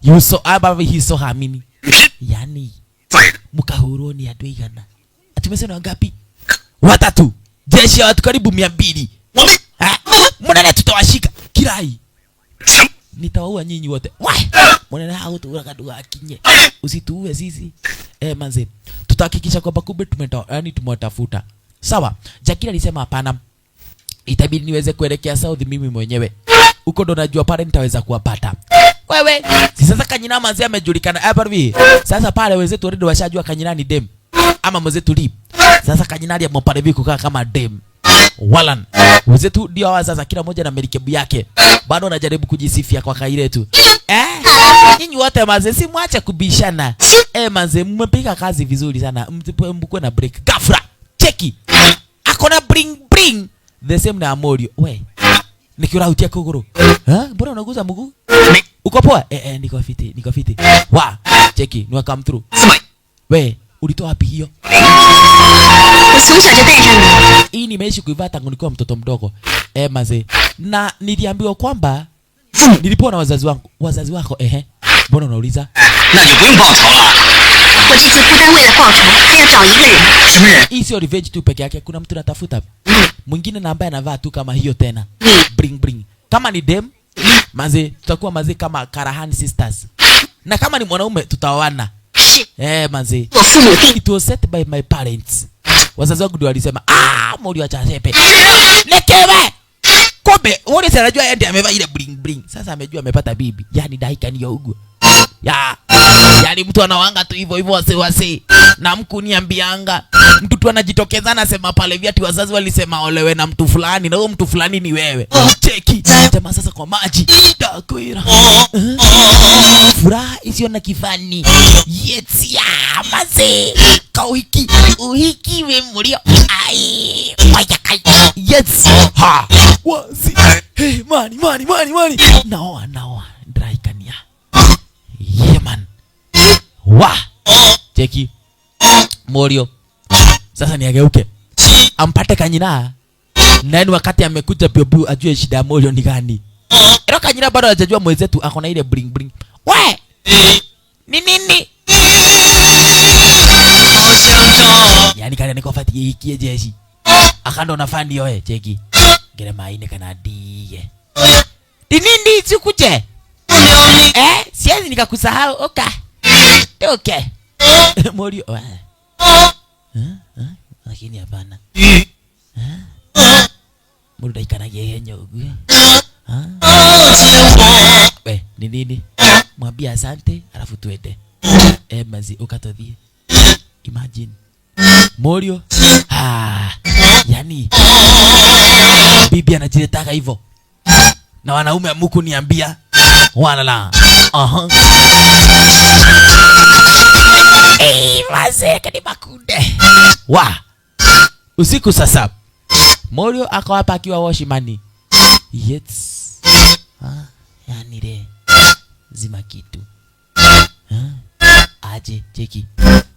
Yuso aba hiso hamini. Yani mkahuroni adui gana. Atumesema wangapi? Watatu. Jeshi ya watu karibu 200. Mwana tutawashika kirai. Nitawaua nyinyi wote. Mwana hao tu wakadua akinye. Usituue sisi. Manze. Tutahakikisha kwamba kumbe tumewatafuta. Sawa. Jakila alisema hapana. Itabidi niweze kuelekea south mimi mwenyewe. Huko ndo najua pale nitaweza kuwapata. Wewe, si sasa Kanyina manzi amejulikana hapa hivi. Sasa pale wenzetu already washajua Kanyina ni dem. Ama mwenzetu li. Sasa Kanyina aliamua pale hivi kukaa kama dem. Walan. Wenzetu ndio hawa sasa kila mmoja na melikebu yake. Bado anajaribu kujisifia kwa kaile tu. Nyinyi wote manze si mwache kubishana. Manze mmepiga kazi vizuri sana. Mkwe na break. Gafra. Cheki. Akona bring. The same na Amorio. We. Nikiura utia kuguru. Mbona unaguza mguu? Uko poa? Niko fiti. Wa, cheki, ni come through. We, ulitoa wapi hiyo? Hii nimeishi kuivaa tangu nikiwa mtoto mdogo. Manze. Na niliambiwa kwamba nilipoa na wazazi wangu. Wazazi wako mbona unauliza? Hii sio revenge tu peke yake, kuna mtu anatafuta. Mwingine na ambaye anavaa tu kama hiyo tena. Bring. Kama ni dem, manze tutakuwa manze kama Karahan sisters. Na kama ni mwanaume tutaoana. Manze. It was set by my parents. Wazazi wangu ndio walisema, Mori acha sepe. Lekewe. Kobe, wale anajua yeye ndiye amevaa ile bring. Sasa amejua amepata bibi. Yani daika ni ugu. Yani mtu anawanga tu hivyo wase. Na mkuniambianga. Mtu tu anajitokeza anasema pale viati wazazi walisema olewe na mtu fulani na huyo mtu fulani ni wewe. Cheki. Jamaa sasa kwa maji. Dakwira. Furaha isiyo na kifani. Yetsia maze. Kauhiki. Uhiki we mulio. Wayakai. Yes. Wazi. Hey, money. Naoa. Draikania. Yeah man. Wa. Cheki. Morio. Sasa niageuke. Ampate Kanyina. Nani wakati amekuja Biobu ajue shida ya Morio ni gani. Ero Kanyina bado hajajua mwenzetu ako na ile bring. We. Ni nini? Yani kale niko fati hiki jeshi. Akando na fandi yoe cheki. Gere maine kana die. Ni nini sikuje? Siwezi nikakusahau. Okay. Morio. Lakini hapana. Muda ikana yeye nyogu. Ni nini? Mwambie asante alafu tuende. Mazi ukatodhie. Imagine. Morio. Yani bibi anajiletaka hivyo. Na wanaume amuku niambia. Wanala. Aha. Wazee kani makunde. Wa. Usiku sasa. Morio ako hapa akiwa washimani. Yes. Yani re. Zima kitu. Aje, cheki.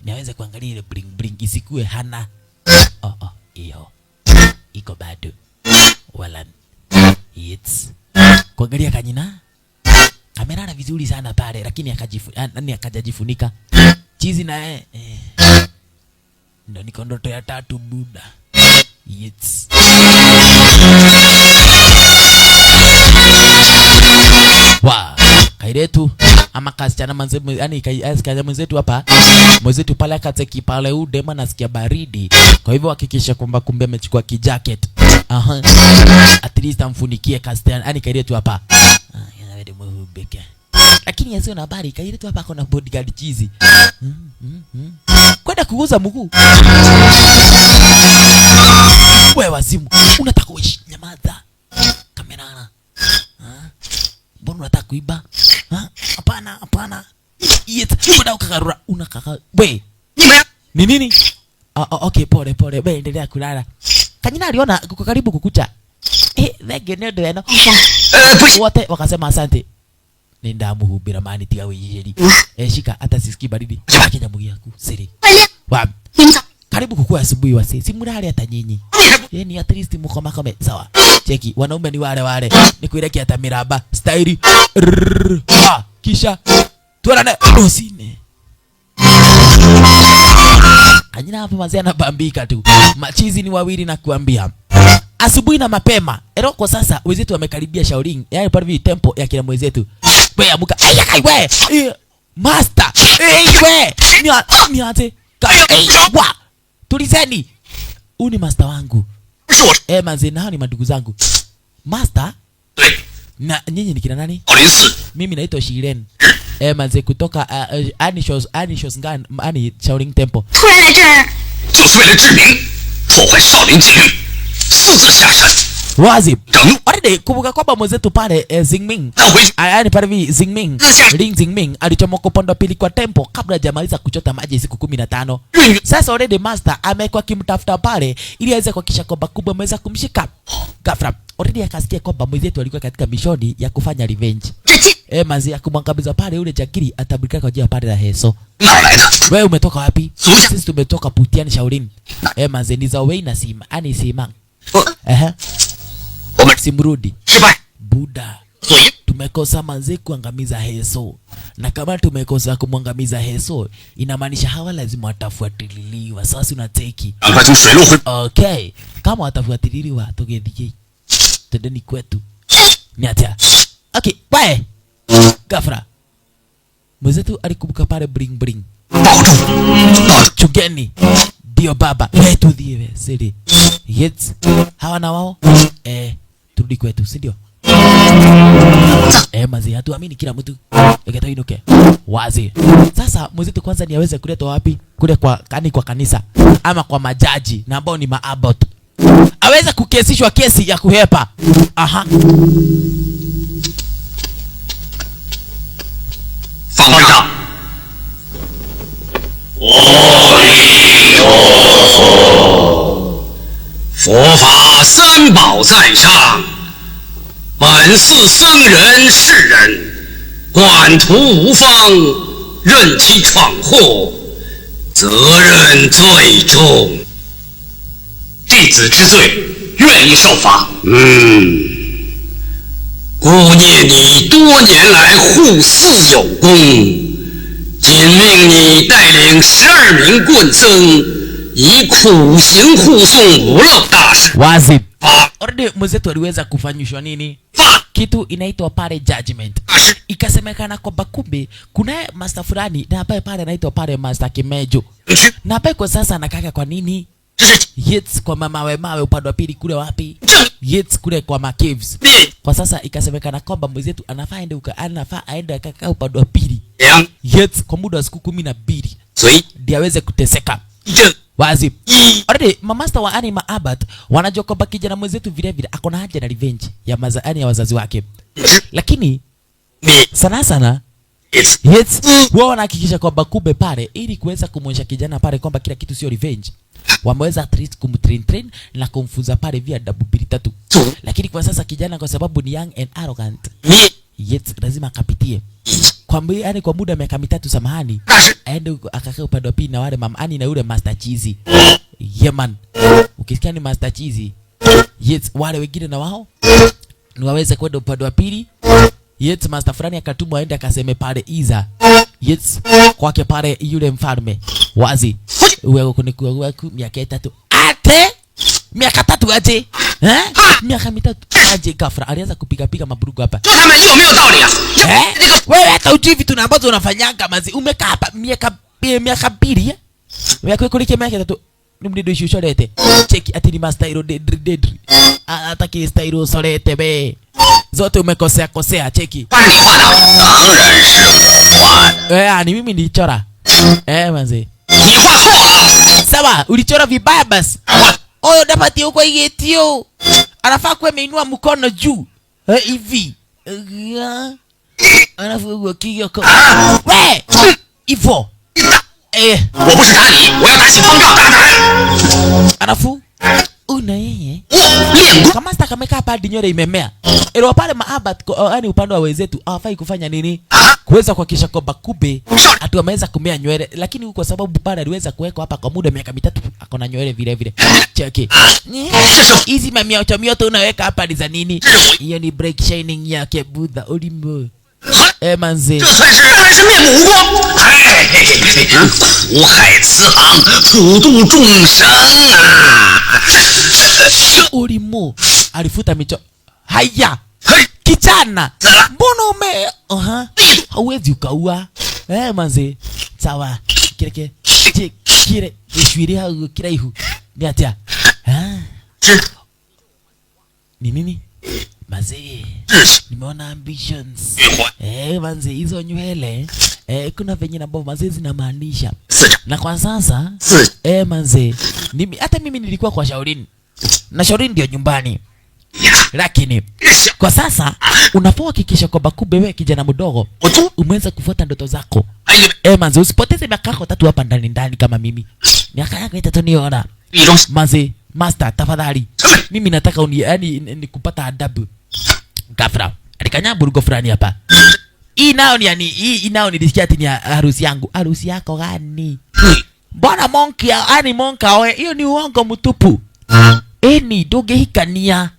Niweze kuangalia ile bling bling isikue hana. Iyo. Iko bado. Wala. Yes. Kuangalia kanyina. Kamera na vizuri sana pale lakini akajajifunika. Chizi na ndo niko ndoto ya tatu buda. Yes. Wa, kairetu ama kasichana manzetu, yani kasichana mwenzetu hapa. Mwenzetu pale akateki pale udema nasikia baridi. Kwa hivyo hakikisha kwamba kumbe amechukua kijacket. Aha. At least amfunikie kasichana, yani kairetu hapa. Yanawede mwubeke. Lakini yasio na habari kairetu hapa kuna bodyguard chizi. Kwenda kuuza mguu. Wewe wazimu, unataka uishi nyamaza. Kamerana. Mbona unataka kuiba? Hapana. Yes, mbona ukakarura? Unakaka. We. Ni nini? Okay, pole. We endelea kulala. Kanyina aliona kuko karibu kukucha. Thenge ndio eno. Wote wakasema asante. Nenda muhubira mani tiga wijeri. Shika hata sisikii baridi. Kenya mugi yako. Siri. Wa. Karibu kukua asubuhi wase. Simurale hata nyinyi. Ni at least mukoma kama sawa. Cheki wanaume ni wale. Nikuireki hata miraba style. Kisha tuonane usine. Kanyina hapa mazee anabambika tu. Machizi ni wawili na kuambia. Asubuhi na mapema. Kwa sasa wenzetu wamekaribia Shaolin. Yaani pale hivi tempo ya kila mwenzetu. Wewe amuka. We. Master. We. Niate. Wa. Tulizeni. Uni master wangu. Manze na hao ni madugu zangu. Master? Na nyinyi ni kina nani? Mimi naitwa Shiren. Manze kutoka Anishos Ngan, Shaolin Temple. Wazi. Already kumbuka kwamba mwenzetu pale Zingming. Yaani pale hivi Zingming. Ling Zingming alichomoka upande wa pili kwa tempo kabla hajamaliza kuchota maji siku 15. Sasa already master amekuwa kimtafuta pale ili aweze kuhakikisha kwamba kubwa ameweza kumshika. Ghafla already akasikia kwamba mwenzetu alikuwa katika mishoni ya kufanya revenge. Manzi akumwangamiza pale yule jagiri atabirika kwa jia pale la Heso. Wewe umetoka wapi? Sisi tumetoka Putian Shaolin. Manzi ni za Wei na Simang. Simrudi. Buda. Tumekosa manze kuangamiza Heso. Na kama tumekosa kumwangamiza Heso, inamaanisha hawa lazima watafuatililiwa. Sasa unateki. Okay. Kama watafuatililiwa, tugethike. Tendeni kwetu. Niatia. Okay, bye. Gafra. Mwenzetu alikumbuka pale bring. Chugeni. Dio baba. Wetu dhiwe. Siri. Yes. Hawa na wao. Turudi kwetu, si ndio? Mazi hatuamini kila mtu. Eketa inuke. Wazi. Sasa mwenzetu kwanza ni aweze kuletwa wapi? Kule kwa kanisa ama kwa majaji na ambao ni maabot. Aweze kukesishwa kesi ya kuhepa. Aha.
Fangja.佛法三宝在上，本寺僧人世人，管图无方，任其闯祸，责任最重。弟子知罪，愿意受罚。顾念你多年来护寺有功，谨命你带领12名棍僧，以苦行护送无漏大师。
Wazi. Already mwenzetu aliweza kufanyishwa nini? Kitu inaitwa pale judgment. Ikasemekana kwamba kumbe kuna master fulani na hapa pale anaitwa pale Master Kimejo. Na hapa kwa sasa anakaka kwa nini? Yes, kwa mawe upande wa pili kule wapi? Yes, kule kwa macaves. Kwa sasa ikasemekana kwamba mwenzetu anafaa aende akaka upande wa pili. Yes, kwa muda wa siku 12. Ndio aweze kuteseka. Wazi. Already mamaster wa Anima Abbott wanajua kwamba kijana mwenzetu vile vile akona haja na revenge ya ya wazazi wake. Lakini sana Yes, wao wanahakikisha kwamba kumbe pale ili kuweza kumwonyesha kijana pale kwamba kila kitu sio revenge. Wameweza at least kumtrain na kumfunza pale via adabu mbili tatu. Lakini kwa sasa kijana kwa sababu ni young and arrogant. Yes, lazima akapitie. Yani kwa muda miaka mitatu samahani. Aende akakaa upande wa pili na wale mamani na yule Master Cheesy. Yeah man. Ukisikia ni Master Cheesy. Yes, wale wengine na wao ni waweze kwenda upande wa pili. Yes, master fulani akatumwa aende akaseme pale Iza. Yes, kwake pale yule mfalme. Wazi. Wewe kunikuwa miaka 3. Ate? Miaka 3 aje? Miaka 3 aje ghafla. Alianza kupiga maburugu hapa. Wewe hata ujui vitu na ambazo unafanyanga mazi. Umekaa hapa miaka 2. Wewe kulike miaka 3. Nimdido shusholete. Cheki ati ni master hero dead. Ataki style solete be. Zote umekosea cheki. Ni mimi nilichora. Manze. Sawa, ulichora vibaya basi. Oyo dapati huko yetio. Anafaa kuwa ameinua mkono juu. Hivi. Anafaa kuwa kiyoko. We! Ivo. Anafu una yeye kama sasa kameka hapa hadi nywele imemea. Ilo pale maabat yani upande wa wenzetu hawafai kufanya nini? Kuweza kuhakikisha kwamba kumbe atu wameweza kumea nywele, lakini kwa sababu pale aliweza kuweka hapa kwa muda miaka 3 akona nywele vile vile. Cheki. Hizi mamia mioto unaweka hapa ni za nini? Hiyo ni break shining yake Buddha Olimbo. Manze. Ulimo alifuta micho. Haya. Kijana. Mbona hauwezi ukaua? Manze. Sawa. Kile kishwiria kila ihu. Ni atia. Ni nini? Manze. Nimeona ambitions. Manze hizo nywele. Kuna venye na bovu manze zinamaanisha. Na kwa sasa manze hata mimi nilikuwa kwa Shaolin. Na Shaolin ndio nyumbani. Lakini kwa sasa unafaa kuhakikisha kwamba kumbe wewe kijana mdogo umeweza kufuata ndoto zako. Manze usipoteze miaka 3 hapa ndani kama mimi. Miaka yako 3 niona. Manze master tafadhali. Mimi nataka ni kupata adabu. Ghafla alikanya burugo fulani hapa. Hii nao nilisikia ati ni harusi yangu. Harusi yako gani? Mbona monka wewe? Hiyo ni uongo mtupu. Dogehikania.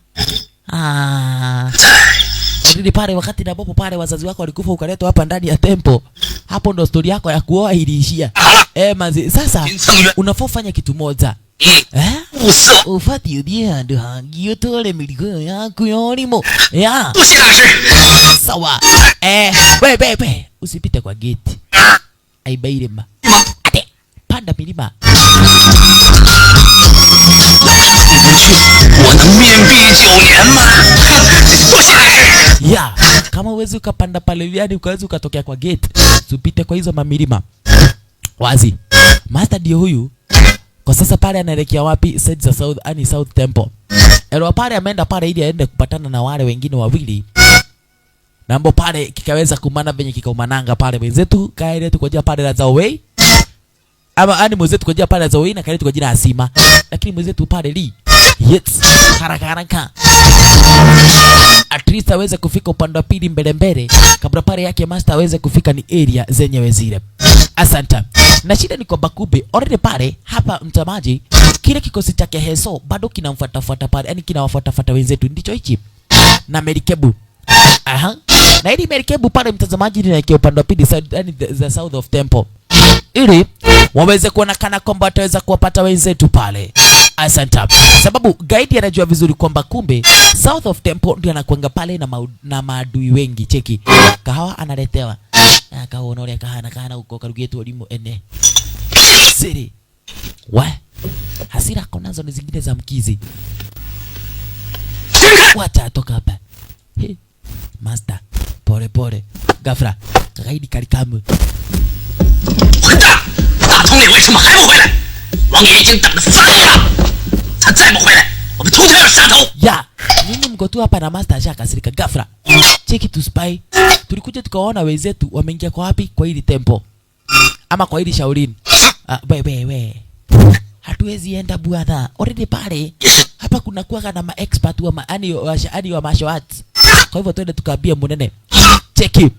Ndio pale wakati na bopo pale wazazi wako walikufa ukaletwa hapa ndani ya tempo. Hapo ndo story yako ya kuoa iliishia. Manzi sasa unafaa fanya kitu moja. Ufati udia ndo hangio tole miligo yako yorimo. Sawa. Wewe usipite kwa gate. Aibairema. Ate panda milima. Kama uwezi ukapanda pale yani ukaweza ukatokea kwa gate, usipite kwa hizo mamilima. Wazi. Master ndio huyu. Kwa sasa pale anaelekea wapi? Side za South Temple. Elo pale ameenda pale ili aende kupatana na wale wengine wawili. Nambo pale kikaweza kumana venye kikaumananga pale wenzetu kaile tu kwa jina pale la Zawei. Ama mwenzetu kwa jina pale la Zawei na kaile tu kwa jina Asima. Lakini mwenzetu pale Lee. Yes, haraka. At least aweze kufika upande wa pili mbele. Kabla pale yake master aweze kufika ni area zenyewe zile. Asante. Na shida ni kwamba kumbe already pale hapa mtamaji kile kikosi chake Heso bado kinamfuata pale, yani kinawafuata wenzetu ndicho hichi. Na Merikebu. Na ili Merikebu pale mtazamaji ni upande wa pili yani the South of Temple. Ili waweze kuonekana kwamba wataweza kuwapata wenzetu pale. Asante. Sababu guide anajua vizuri kwamba kumbe South of Temple ndio anakuanga pale na maadui wengi. Cheki. Kahawa analetewa. Akaonolea kahana huko karugetu walimu ene. Siri. Hasira konazo ni zingine za mkizi. Wacha toka hapa. Master. Pole. Ghafla. Gaidi kalikamu.
大统领为什么还不回来？王爷已经等了3年了，他再不回来，我们通通要杀头。
niko tu hapa na master ashakasirika ghafla. Cheki tu spy. Tulikuja tukaona wenzetu wameingia kwa wapi? Kwa hili tempo. Ama kwa hili Shaolin. We. Hatuwezi enda bwana. Already pale hapa kuna kuwa na ma-expert wa wa martial arts. Kwa hivyo twende tukaambia Munene. Cheki.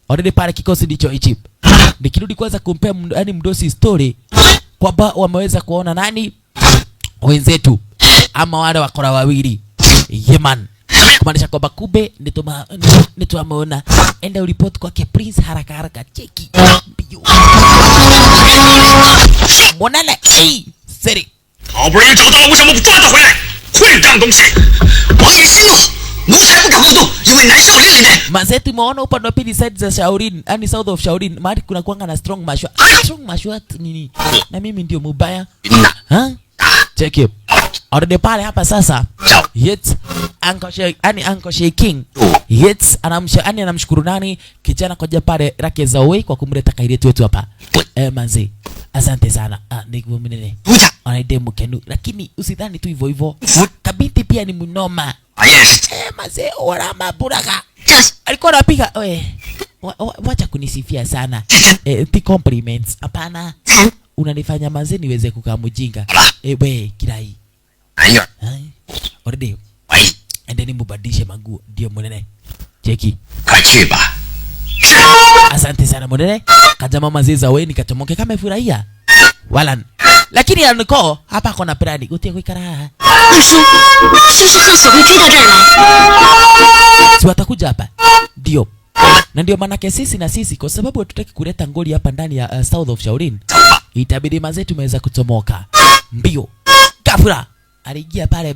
Already pale kikosi ndicho hichi. Nikirudi kwanza kumpea mdosi story kwamba wameweza kuona nani wenzetu ama wale wakora wawili. Yeman. Kumaanisha kwamba kumbe ndio ameona. Enda uripoti kwake Prince haraka. Cheki. Mbio. Munene. Siri.
好不容易找到了，为什么不抓他回来？混账东西！王爷息怒，奴才不敢妄动，因为南少林里面。
Mazetu tumeona upande wa pili side za Shaolin, yani south of Shaolin, mahali kuna kuanga na strong martial. Strong martial art nini? Na mimi ndio mubaya. Check it. Already pale hapa sasa. Yet Uncle King. Yet anamshukuru nani? Kijana koja pale Rake Zawe kwa kumleta kaidi wetu hapa. Manzi. Asante sana. Niko Munene. Anaidemu kenu. Lakini usidhani tu hivyo. Kabiti pia ni mnoma. Manzi wala maburaga. Alikuwa anapiga. Wacha kunisifia sana. The compliments. Hapana. Unanifanya manzi niweze kukaa mjinga. We kirai. Already. Endeni mubadilishe manguo ndio Munene. Cheki.
Kachiba.
Asante sana Munene. Kajama mazeza wewe nikachomoke kama furahia. Walan. Lakini aniko hapa kuna plani utie kuikara.
Shushu sasa vipi到这儿来?
Si watakuja hapa. Ndio. Na ndio maana sisi kwa sababu hatutaki kuleta ngoli hapa ndani ya South of Shaolin. Itabidi mazetu tumeweza kutomoka. Mbio. Gafura. Aliingia pale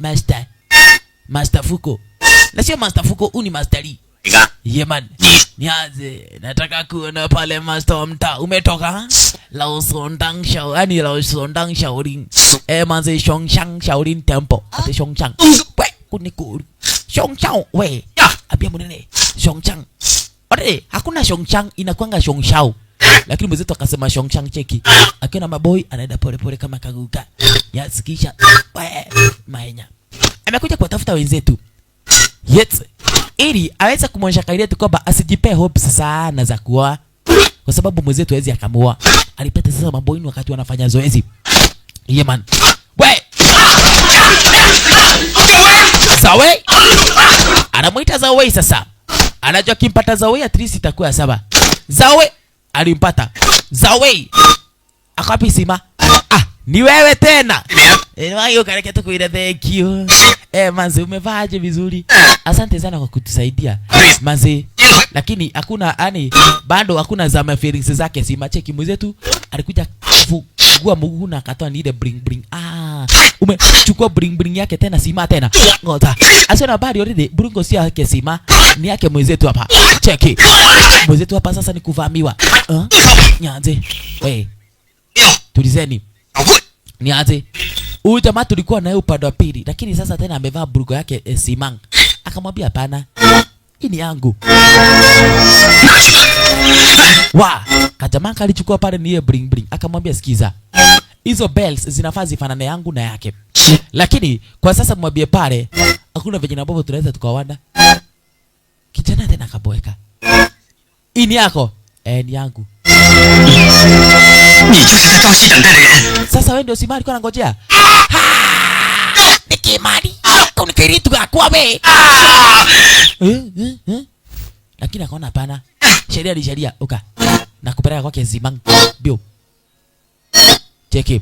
Master Fuko. Na sio Master Fuko, uni Master Lee. Yeman. Niaze, nataka kuona pale Master wa mtaa. Umetoka? Lao Sondang Shaolin. Manze Shongshang Shaolin Temple. Ate Shongshang. We, kunikuru. Shongshang, we. Abia Munene. Shongshang. Ode, hakuna Shongshang, inakuanga Shongshao. Lakini mwenzetu akasema Shongshang cheki. Akiona maboy anaenda pole kama kaguka. Yasikisha. We, maenya. Amekuja kuwatafuta wenzetu. Yet ili aweza kumwonyesha kaidi yetu kwamba asijipe hopes sana za kuoa, kwa sababu mwenzetu hawezi akamuoa. Alipeta sasa maboyini wakati wanafanya zoezi. Yeman. We! Zawe! Anamuita Zawe sasa. Anajua kimpata Zawe at least itakuwa sawa. Zawe alimpata. Zawe. Akapi sima. Ni wewe tena. Wayo kareke tu kuile thank you. Manze umevaaje vizuri? Asante sana kwa kutusaidia. Manze. Lakini hakuna bado hakuna zama feelings zake sima cheki mwenzetu alikuja kufungua mguu na akatoa ni ile bring. Umechukua bring yake tena sima tena. Ngota. Asiona bado already burungo si yake sima ni yake mwenzetu hapa. Cheki. Mwenzetu hapa sasa ni kuvamiwa. Nyanze. We. Tulizeni. Niaje. Huyu jamaa tulikuwa naye upande wa pili, lakini sasa tena amevaa burgo yake simang. Akamwambia hapana. Hii ni yangu. Kajamaa kalichukua pale ni ye bring. Akamwambia sikiza. Hizo bells zinafaa zifanane yangu na yake. Lakini kwa sasa mwambie pale hakuna vijana ambao tunaweza tukawana. Kijana tena akaboeka. Hii ni yako? Ni yangu. Sasa wewe ndio Simari alikuwa anangojea. Nikimali. Kunikiritu kwa wewe. Lakini akaona hapana. Sheria ni sheria. Oka. Na kupeleka kwake Zimang. Bio. Cheki.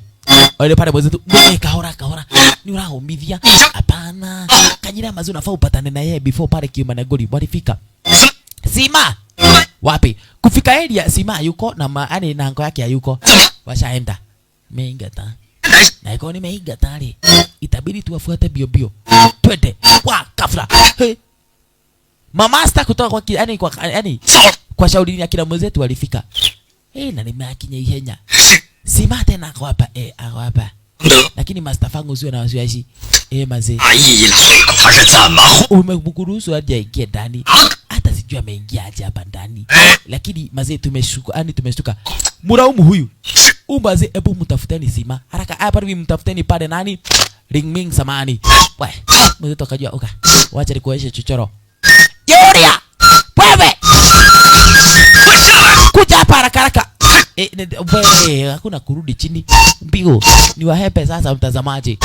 Wale pale mwenzetu. Kahora. Ni unaumithia. Hapana. Kanyira mazu nafaa upatane na yeye before pale Kiuma na Goli walifika. Sima. Wapi? Kufika area Sima yuko na maani na anko yake hayuko. Washaenda. Meingata. Na iko ni meingata ali. Itabidi tuwafuate bio. Twende. Kafra. Hey. Mamasta kutoka kwa kwa Shaolin ya kila mwenzetu walifika. Na nimeakinya ihenya. Sima tena ako hapa. Ako hapa. Lakini Master Fangu sio na wasiwasi. Maze. Umekuruhusu aje aingie ndani. Hata sijui ameingia aje hapa ndani. Lakini maze tumeshtuka. Muraumu huyu. Maze hebu mtafuteni Sima. Haraka hapa hivi mtafuteni pale nani? Ring Ming samani. We, mzito akajua uka. Wacha nikuonyeshe chochoro. Yuria! Wewe! Kuja hapa haraka haraka. Wewe, hakuna kurudi chini. Mpigo, ni wahepe sasa mtazamaji.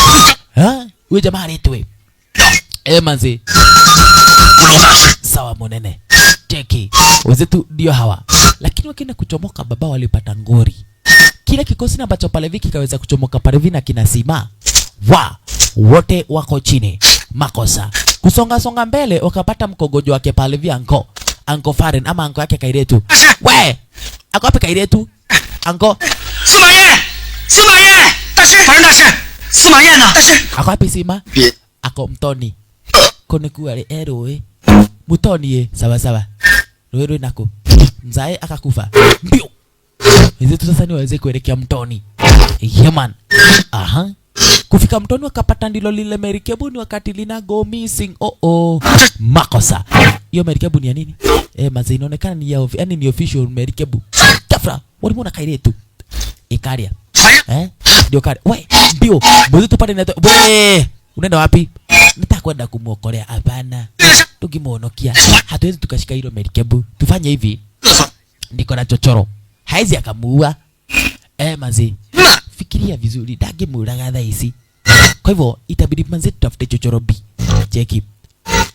Ha? Wewe jamaa anaitwa. Manzi. Sawa monene. Cheki. Wenzetu ndio hawa. Lakini wakienda kuchomoka baba walipata ngori. Kile kikosi ambacho pale viki kaweza kuchomoka pale vina kinasima. Wote wako chini. Makosa. Kusonga mbele wakapata mkogojo wake pale vya Anko Faren ama anko yake Kairetu. We! Ako wapi Kairetu? Anko.
Sima Ye! Dashi! Faren dashi! Sima Ye na! Dashi!
Ako wapi Sima? Ako mtoni. Kone kuwale eroe. Mutoni ye. Sawa. Roero nako. Mzae akakufa. Mbio! Wenzetu sasa ni waweze kuelekea mtoni. Yeman. Aha. Kufika mtoni wakapata ndilo lile merikebu ni wakati lina go missing. Makosa. Hiyo merikebu ni ya nini? Maze inaonekana ni ya yani ni official merikebu. Tafra, walimwona Kairetu. Ikaria. Ndio kari. We, mbio. Mwenzetu pale na we. Unaenda wapi? Nitakwenda kumuokolea hapana. Tukimuonokia. Hatuwezi tukashika hilo merikebu. Tufanye hivi. Niko na chochoro. Haizi akamuua. Maze. Fikiria vizuri dage muraga hizi. Kwa hivyo itabidi manze tutafute chochoro B. Cheki.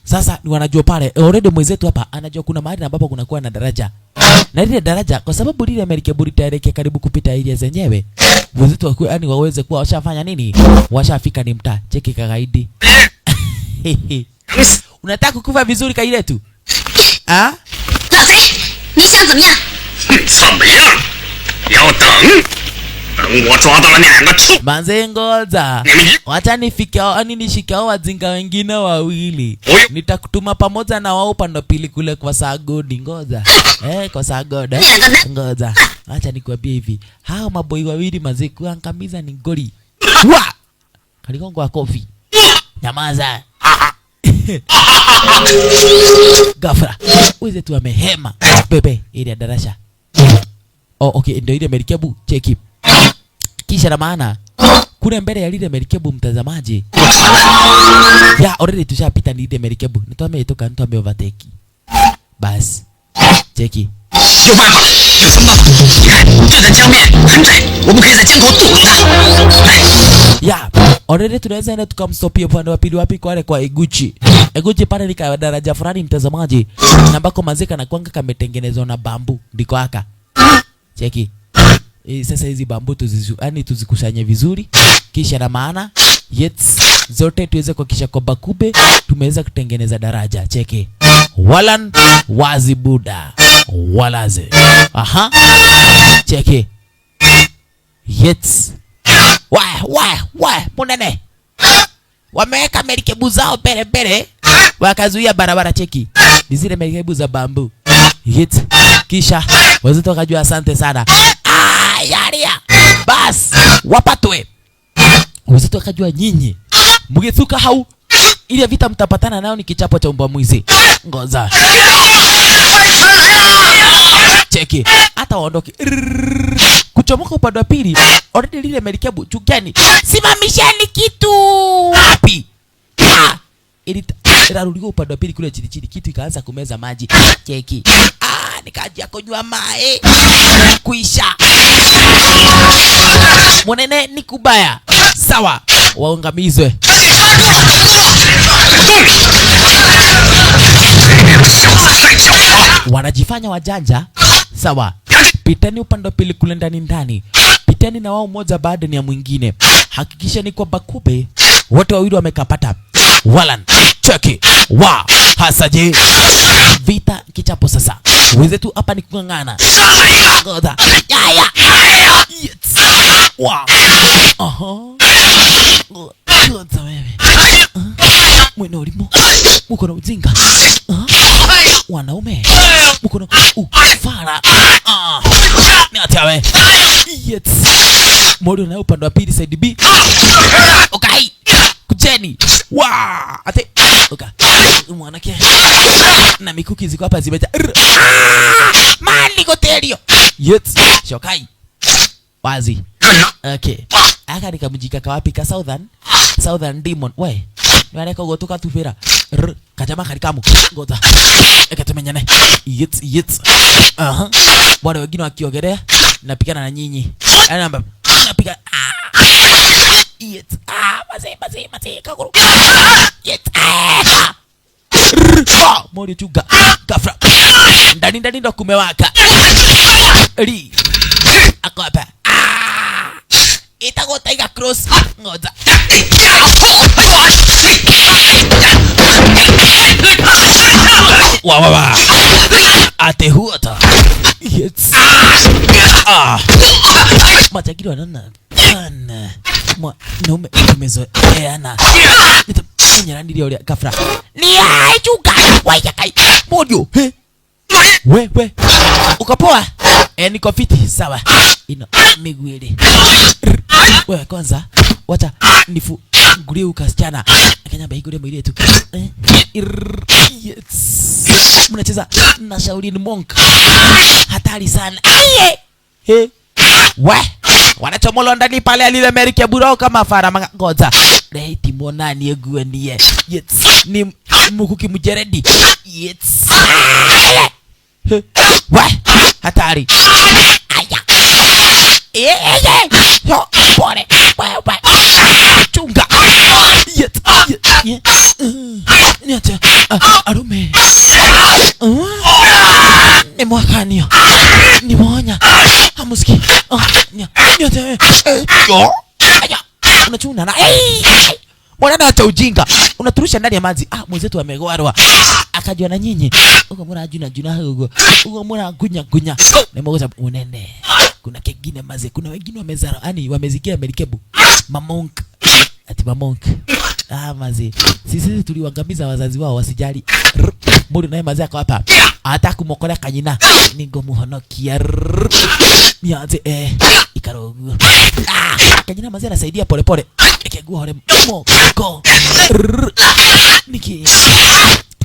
Sasa ni wanajua pale already mwenzetu hapa anajua kuna mahali ambapo kuna kuwa na daraja. Na ile daraja kwa sababu lile merikebu litaelekea karibu kupita area zenyewe. Mwenzetu yani waweze kuwa washafanya nini? Washafika ni mtaa. Cheki kagaidi. Unataka kukufa vizuri Kairetu? Ah?
老贼，你想怎么样？
怎么样？要等我抓到了2个畜
Manze ngoja. Wacha nifike ani nishike hao wazinga wengine wawili. Nitakutuma pamoja na wao pande pili kule kwa Sagodi ngoja. Kwa Sagodi. Ngoja. Acha nikwambie hivi. Hao maboi wawili manze kuangamiza ni ngori. Wa! Kaligongo wa kofi. Nyamaza. Gafra. Uweze tu amehema. Bebe ile darasha. Okay, ndio ile merikebu cheki. Kisha na maana kule mbele ya lile merikebu mtazamaji. Ya already tushapita ni ile merikebu. Nitome itoka nitome overtake. Bas. Cheki.
有办法，有什么办法？你看，这段江面很窄，我们可以在江口堵住它。来，
Ya, already tunaweza enda tukamstopia upande wa pili wapi kwa kwa Iguchi. Iguchi pale ni kwa daraja fulani mtazamaji. Na ambako mazeka na kwanga kametengenezwa na bambu. Ndiko aka. Cheki. Sasa hizi bambu tuzikusanye vizuri. Kisha na maana zote tuweze kuhakikisha kwamba kube tumeweza kutengeneza daraja. Cheki. Walan wazi buda. Walaze. Aha. Cheki. Munene. Wameweka merikebu zao pere. Wakazuia barabara cheki. Ni zile merikebu za bambu. Kisha wazito wakajua asante sana. Yaria. Bas. Wapatwe. Wazito wakajua nyinyi mgetuka hau ile vita mtapatana nao ni kichapo cha mbwa mwizi. Ngoza. Cheki. Hata waondoke. Kuchomoka upande wa pili. Already lile merikebu chugani. Simamisheni kitu. Wapi? Iraruliwa upande wa pili kule chini kitu ikaanza kumeza maji. Cheki. Nikaja kujua mae. Kuisha. Munene ni kubaya. Sawa. Waangamizwe. Wanajifanya wajanja. Sawa. Piteni upande wa pili kule ndani. Piteni na wao mmoja baada ya mwingine. Hakikisha ni kwamba kube wote wawili wamekapata. Walan. Cheki. Hasaje. Vita kichapo sasa. Wenzetu hapa ni kungangana. Ngoda. Ya. Ngoda wewe. Mwene ulimo. Muko na ujinga. Wanaume. Muko na ufara. Ni atiawe. Mori na upande wa pili side B. Okay. Kujeni. Ate. Okay. Mwanake. Na mikuki ziko hapa zimeja. Mali gotelio. Shokai. Wazi. Okay. aka nikamjika kawapi ka Southern Demon we niwale ko gotoka tupira kajama karikamu ngoza ekatumenyane yits bwana wengine wakiogelea napigana na nyinyi anamba napiga yits basi kakuru yits Morio chuga gafra ndani ndo kumewaka li akopa itagota iga cross ngoza wa ate huota yes matakiro nana kana nome tumezoeana nyarani ndio ile gafra ni chuka waika kai Morio we ukapoa niko fiti sawa ino migwili wewe kwanza wacha nifungulie ukasichana akanyamba higure mwili yetu yes mnacheza na Shaolin Monk hatari sana he we wanachomolo ndani pale alile Amerika buro kama fara ngoza reiti mona ni egue niye yes ni mukuki mujeredi yes we hatari aya yo pone we chunga yes niache arume ni mwakanio ni monya amuski niache yo aya unachuna na mwana acha ujinga unaturusha ndani ya maji mwenzetu amegwarwa akajua na nyinyi uko mbona juna uko mbona gunya na mmoja unene kuna kingine maze kuna wengine wamezara yani wamezikia melikebu mamonk ati mamonk maze sisi tuliwangamiza wazazi wao wasijali Morio naye maze akawapa hata kumokolea kanyina ningo muhonokia nianze ikarogu kanyina maze anasaidia pole ikegua hore moko niki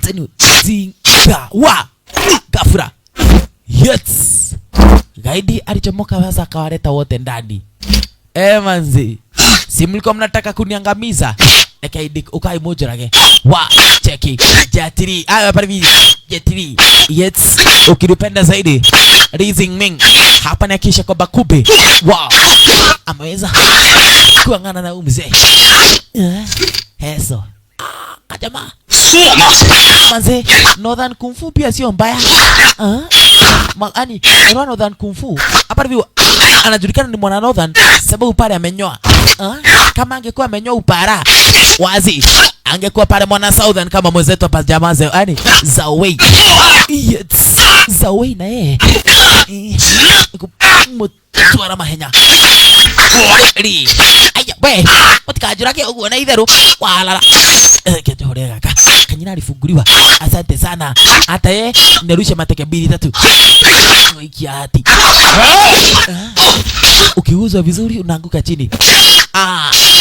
tenu zinga wa gafura yes gaidi alichomoka sasa akawaleta wote ndani manzi si mliko mnataka kuniangamiza ekaidi ukai moja rage wa cheki jatiri hapa hivi jatiri yes ukidupenda zaidi Rising Ming hapa na kisha kwa Bakube wow ameweza kuangana na mzee heso kajama manze Northern Kung Fu pia sio mbaya yani Northern Kung Fu hapa hivi anajulikana ni mwana Northern sababu pale amenyoa kama angekuwa amenyoa upara wazi angekuwa pale mwana Southern kama mwenzetu hapa jamaa zao yani Zawei yes Zawei na yeye mutwara mahenya ri aya we mutikajura ke uguo na itheru walala kejore gaka kanyina alifunguliwa asante sana hata yeye nirushe mateke 2-3 ikiati ukiuzwa vizuri unaanguka chini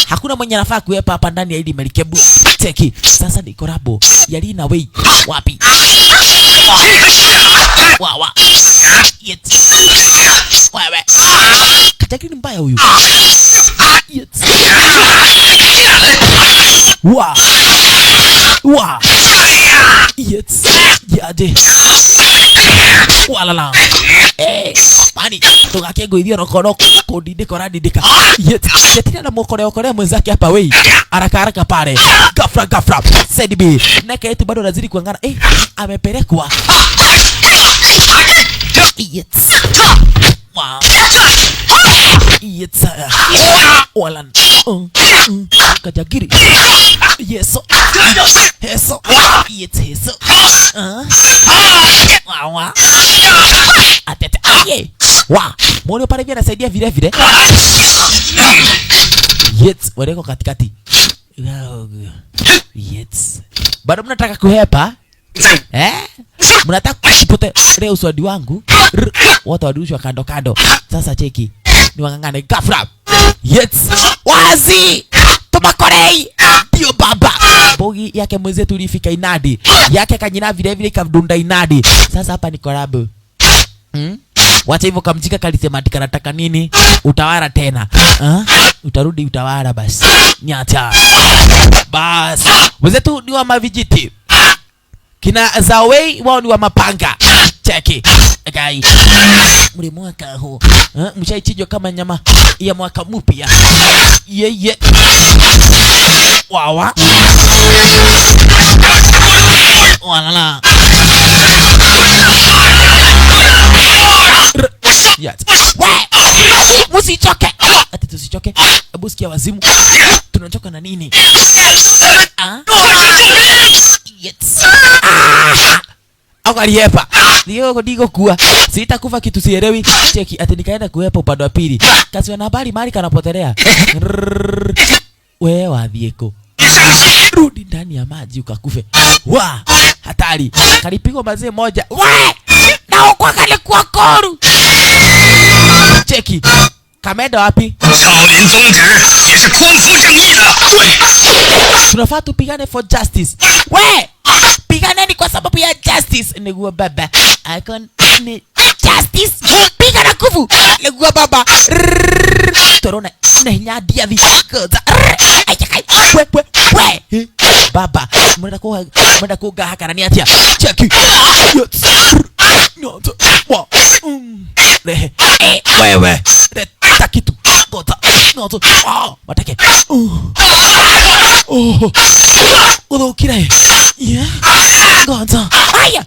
hakuna mwenye anafaa kuepa hapa ndani ya hili melikebu teki sasa ni korabo yalina wei wapi wawa yes wewe katakini mbaya huyu yes wa yes yaje walala mani tugakego ithio rokoroko kudidika radidika yes jetina na mokore mwenzake hapa wei haraka pale gafra sedibi neka yetu bado lazidi kuangana amepelekwa yes wow yes walan kajagiri yeso heso yeso wow atete aye wa Morio pale pia anasaidia vile yes wale katikati yes bado mnataka kuhepa mnataka kupote leo uswadi wangu watu wadushwa kando sasa cheki ni wangangane gafra yes wazi tumakorei ndio baba bogi yake mwenzetu ulifika inadi yake kanyina vile kavdunda inadi sasa hapa ni korabu Wacha hivyo kamjika kalisema ati kanataka nini? Utawala tena. Utarudi utawala basi. Nyata. Bas. Wenzetu ni wa mavijiti. Kina Zawei wao ni wa mapanga. Cheki. Guy. Mli mwaka huu. Mshaichinjwa kama nyama ya mwaka mpya. Ye. Wawa. Walala. Yes. Musichoke. Ati tusichoke. Hebu sikia wazimu. Tunachoka na nini? Yes. Akaliepa. Ndio kuwa. Sitakufa kitu sielewi. Cheki ati nikaenda kuepa upande wa pili. Kasi wana habari mali kanapotelea. Wewe wadhieko. Rudi ndani ya maji ukakufe. Wa, hatari. Kalipigwa mazee moja. We! Na ukwa kalikuwa koru. Cheki. Kamenda wapi? Tunafaa tupigane for justice. We! Piganeni kwa sababu ya justice. Niguwa baba. Icon ni justice. Pigana kufu. Niguwa baba. Torona. Nehinyadi ya vikoza. We! Baba. Mwenda kuga haka nani atia. Cheki. Nyoto. Wa. Wewe. Takitu. Gota. Nyoto. Matake. Udo kirai. Yeah. Gota. Aya.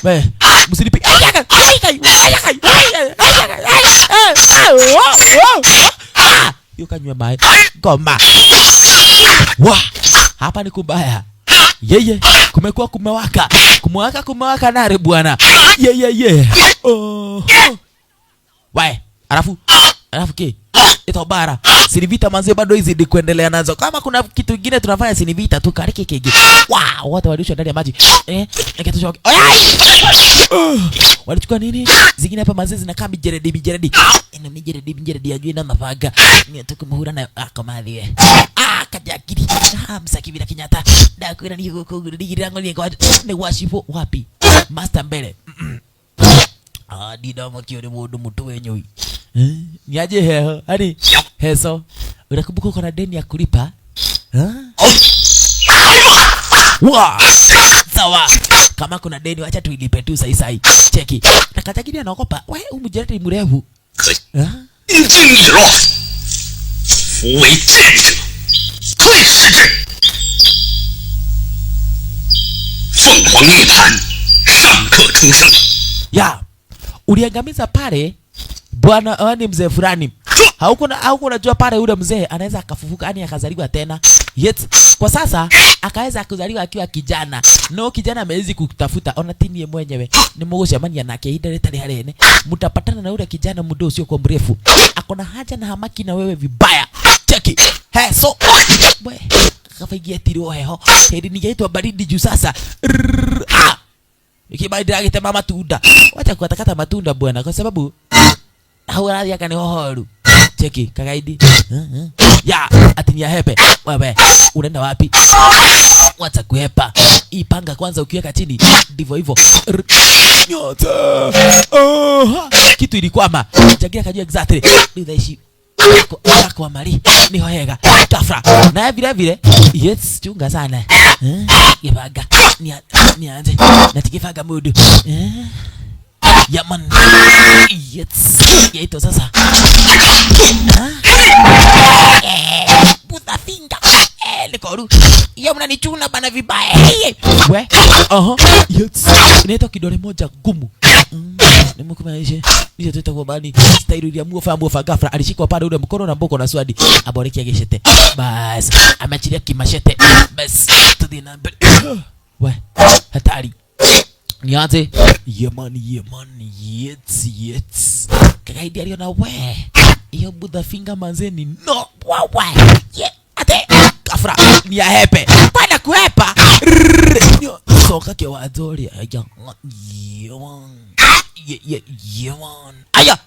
We. Musinipi. Aya. Yukanywe mai. Goma. Wa. Hapa ni kubaya. Yeye. Kumekuwa kumewaka. Kumewaka nare bwana. Ye. Wae. Alafu ke. Ito bara. Sinivita manze bado hizi ndi kuendelea nazo. Kama kuna kitu kingine tunafanya sinivita tu kariki kege. Wow, wote walishwa ndani ya maji. Nikatoshoka. Walichukua nini? Zingine hapa manze zinakaa mijeredi. Ina mijeredi ajui na mafaga. Ni tukumuhura na akamadhiwe. Kajakiri. Msaki bila Kenyatta. Dakwira ni kugudigirango ni washipo wapi? Master mbele. Dida mkio ni mundu mutu wenyewe. Niaje heho? Hadi heso. Unakumbuka uko na deni ya kulipa? Wa! Sawa. Kama kuna deni acha tuilipe tu sai. Cheki. Nakatakiri anaogopa. Wewe umjereti mrefu. Ya. Uliangamiza pale bwana ni mzee fulani. Hauko jua pale ule mzee anaweza akafufuka yani akazaliwa tena. Yet kwa sasa akaweza kuzaliwa akiwa kijana. No kijana amewezi kutafuta ona tini mwenyewe. Ni mugusha mani yanake ida tali harene. Mtapatana na ule kijana muda usio kwa mrefu. Akona haja na hamaki na wewe vibaya. Cheki. So we kafagia tiro heho. Hedi nigeitwa baridi juu sasa. Ikibaidi akitema matunda. Wacha kukatakata matunda bwana kwa sababu hauradi yaka ni hohoru. Cheki kagaidi. Ya ati ni ya hepe. Wewe unaenda wapi? Wacha kuhepa. Ipanga kwanza ukiweka chini. Ndivyo hivyo. Nyota. Kitu ilikwama. Jagia kajua exactly. Nidaishi. Kwa mali ni hohega tafra na vile yes chunga sana kifaga ni anje na tikifaga mudu yaman yes yeto sasa puta finga likoru iyo mnanichuna bana vibaya we yes inaitwa kidole moja gumu nimukumaishe hiyo tutakuwa bani style ya muofa gafra alishikwa pale ule mkono na mboko na swadi aboreki ageshete bas ameachilia kimashete bas tudina we hatari nianze yemani yes kakaidi aliona we hiyo buda finger manzeni no we yeah ate gafra ni ya hepe bana kuhepa soka kwa wadori yeman aya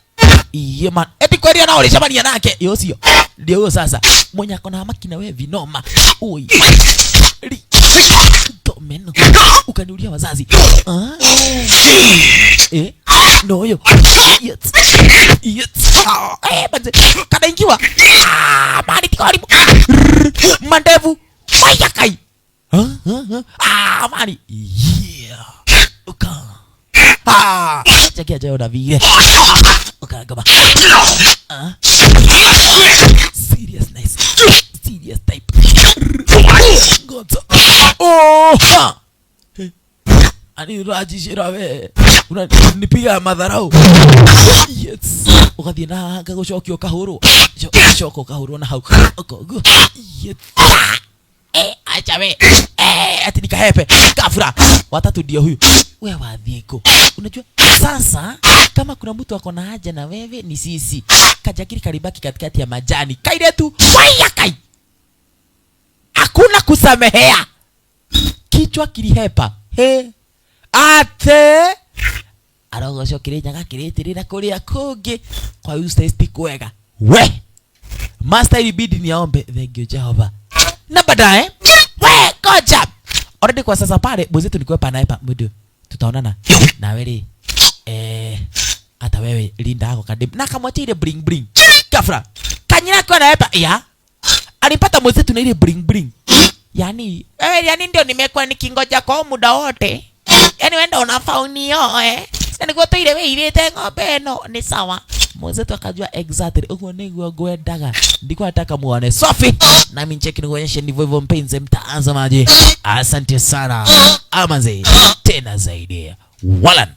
yeman eti kweli anaolisha mani yanake yo sio ndio sasa mwenye akona hamaki na wewe vinoma oi domeno ukaniulia wazazi no huyo. Yes. Yes. Manze kanaingiwa. Mali tikaribu. Mandevu. Wayakai. Mali. Yeah. Uka. Chekia jao na vile. Uka gaba. Serious nice. Serious type. God. Ani rajishira we. Unanipiga madharau. Yes. Ukathie na gagucokio kahuru. Coko kahuru na hau. Yes. Acha we. Ati nikahepe. Kafura. Watatu ndio huyu. Wewe wadhieko. Unajua sasa kama kuna mtu ako na haja na wewe ni sisi. Kajakiri karibaki katikati ya majani. Kaide tu. Waya kai. Hakuna kusamehea. Kichwa kilihepa. Ate arogoco kirinyaga kiritirira kuria kungi kwa ustaisti kwega we master ilibidi niombe thank you Jehova na baadaye we koja already kwa sasa pale bozetu ni kuepa naepa mudu tutaonana na wewe hata wewe linda yako kadem na kamwacha ile bring bring kafra kanyira kwa naepa ya alipata bozetu na ile bring bring yani ndio nimekuwa nikingoja kwa muda wote. Yani wenda unafaa unioe. Sasa kwa ile wewe ilete ng'ombe no ni sawa. Mzee tu akajua exactly uko niguo gwendaga. Ndiko nataka muone Sophie. Na mimi cheki nikuonyeshe ndivyo hivyo mpenzi mtazamaji. Asante sana. Amaze tena zaidi. Walan.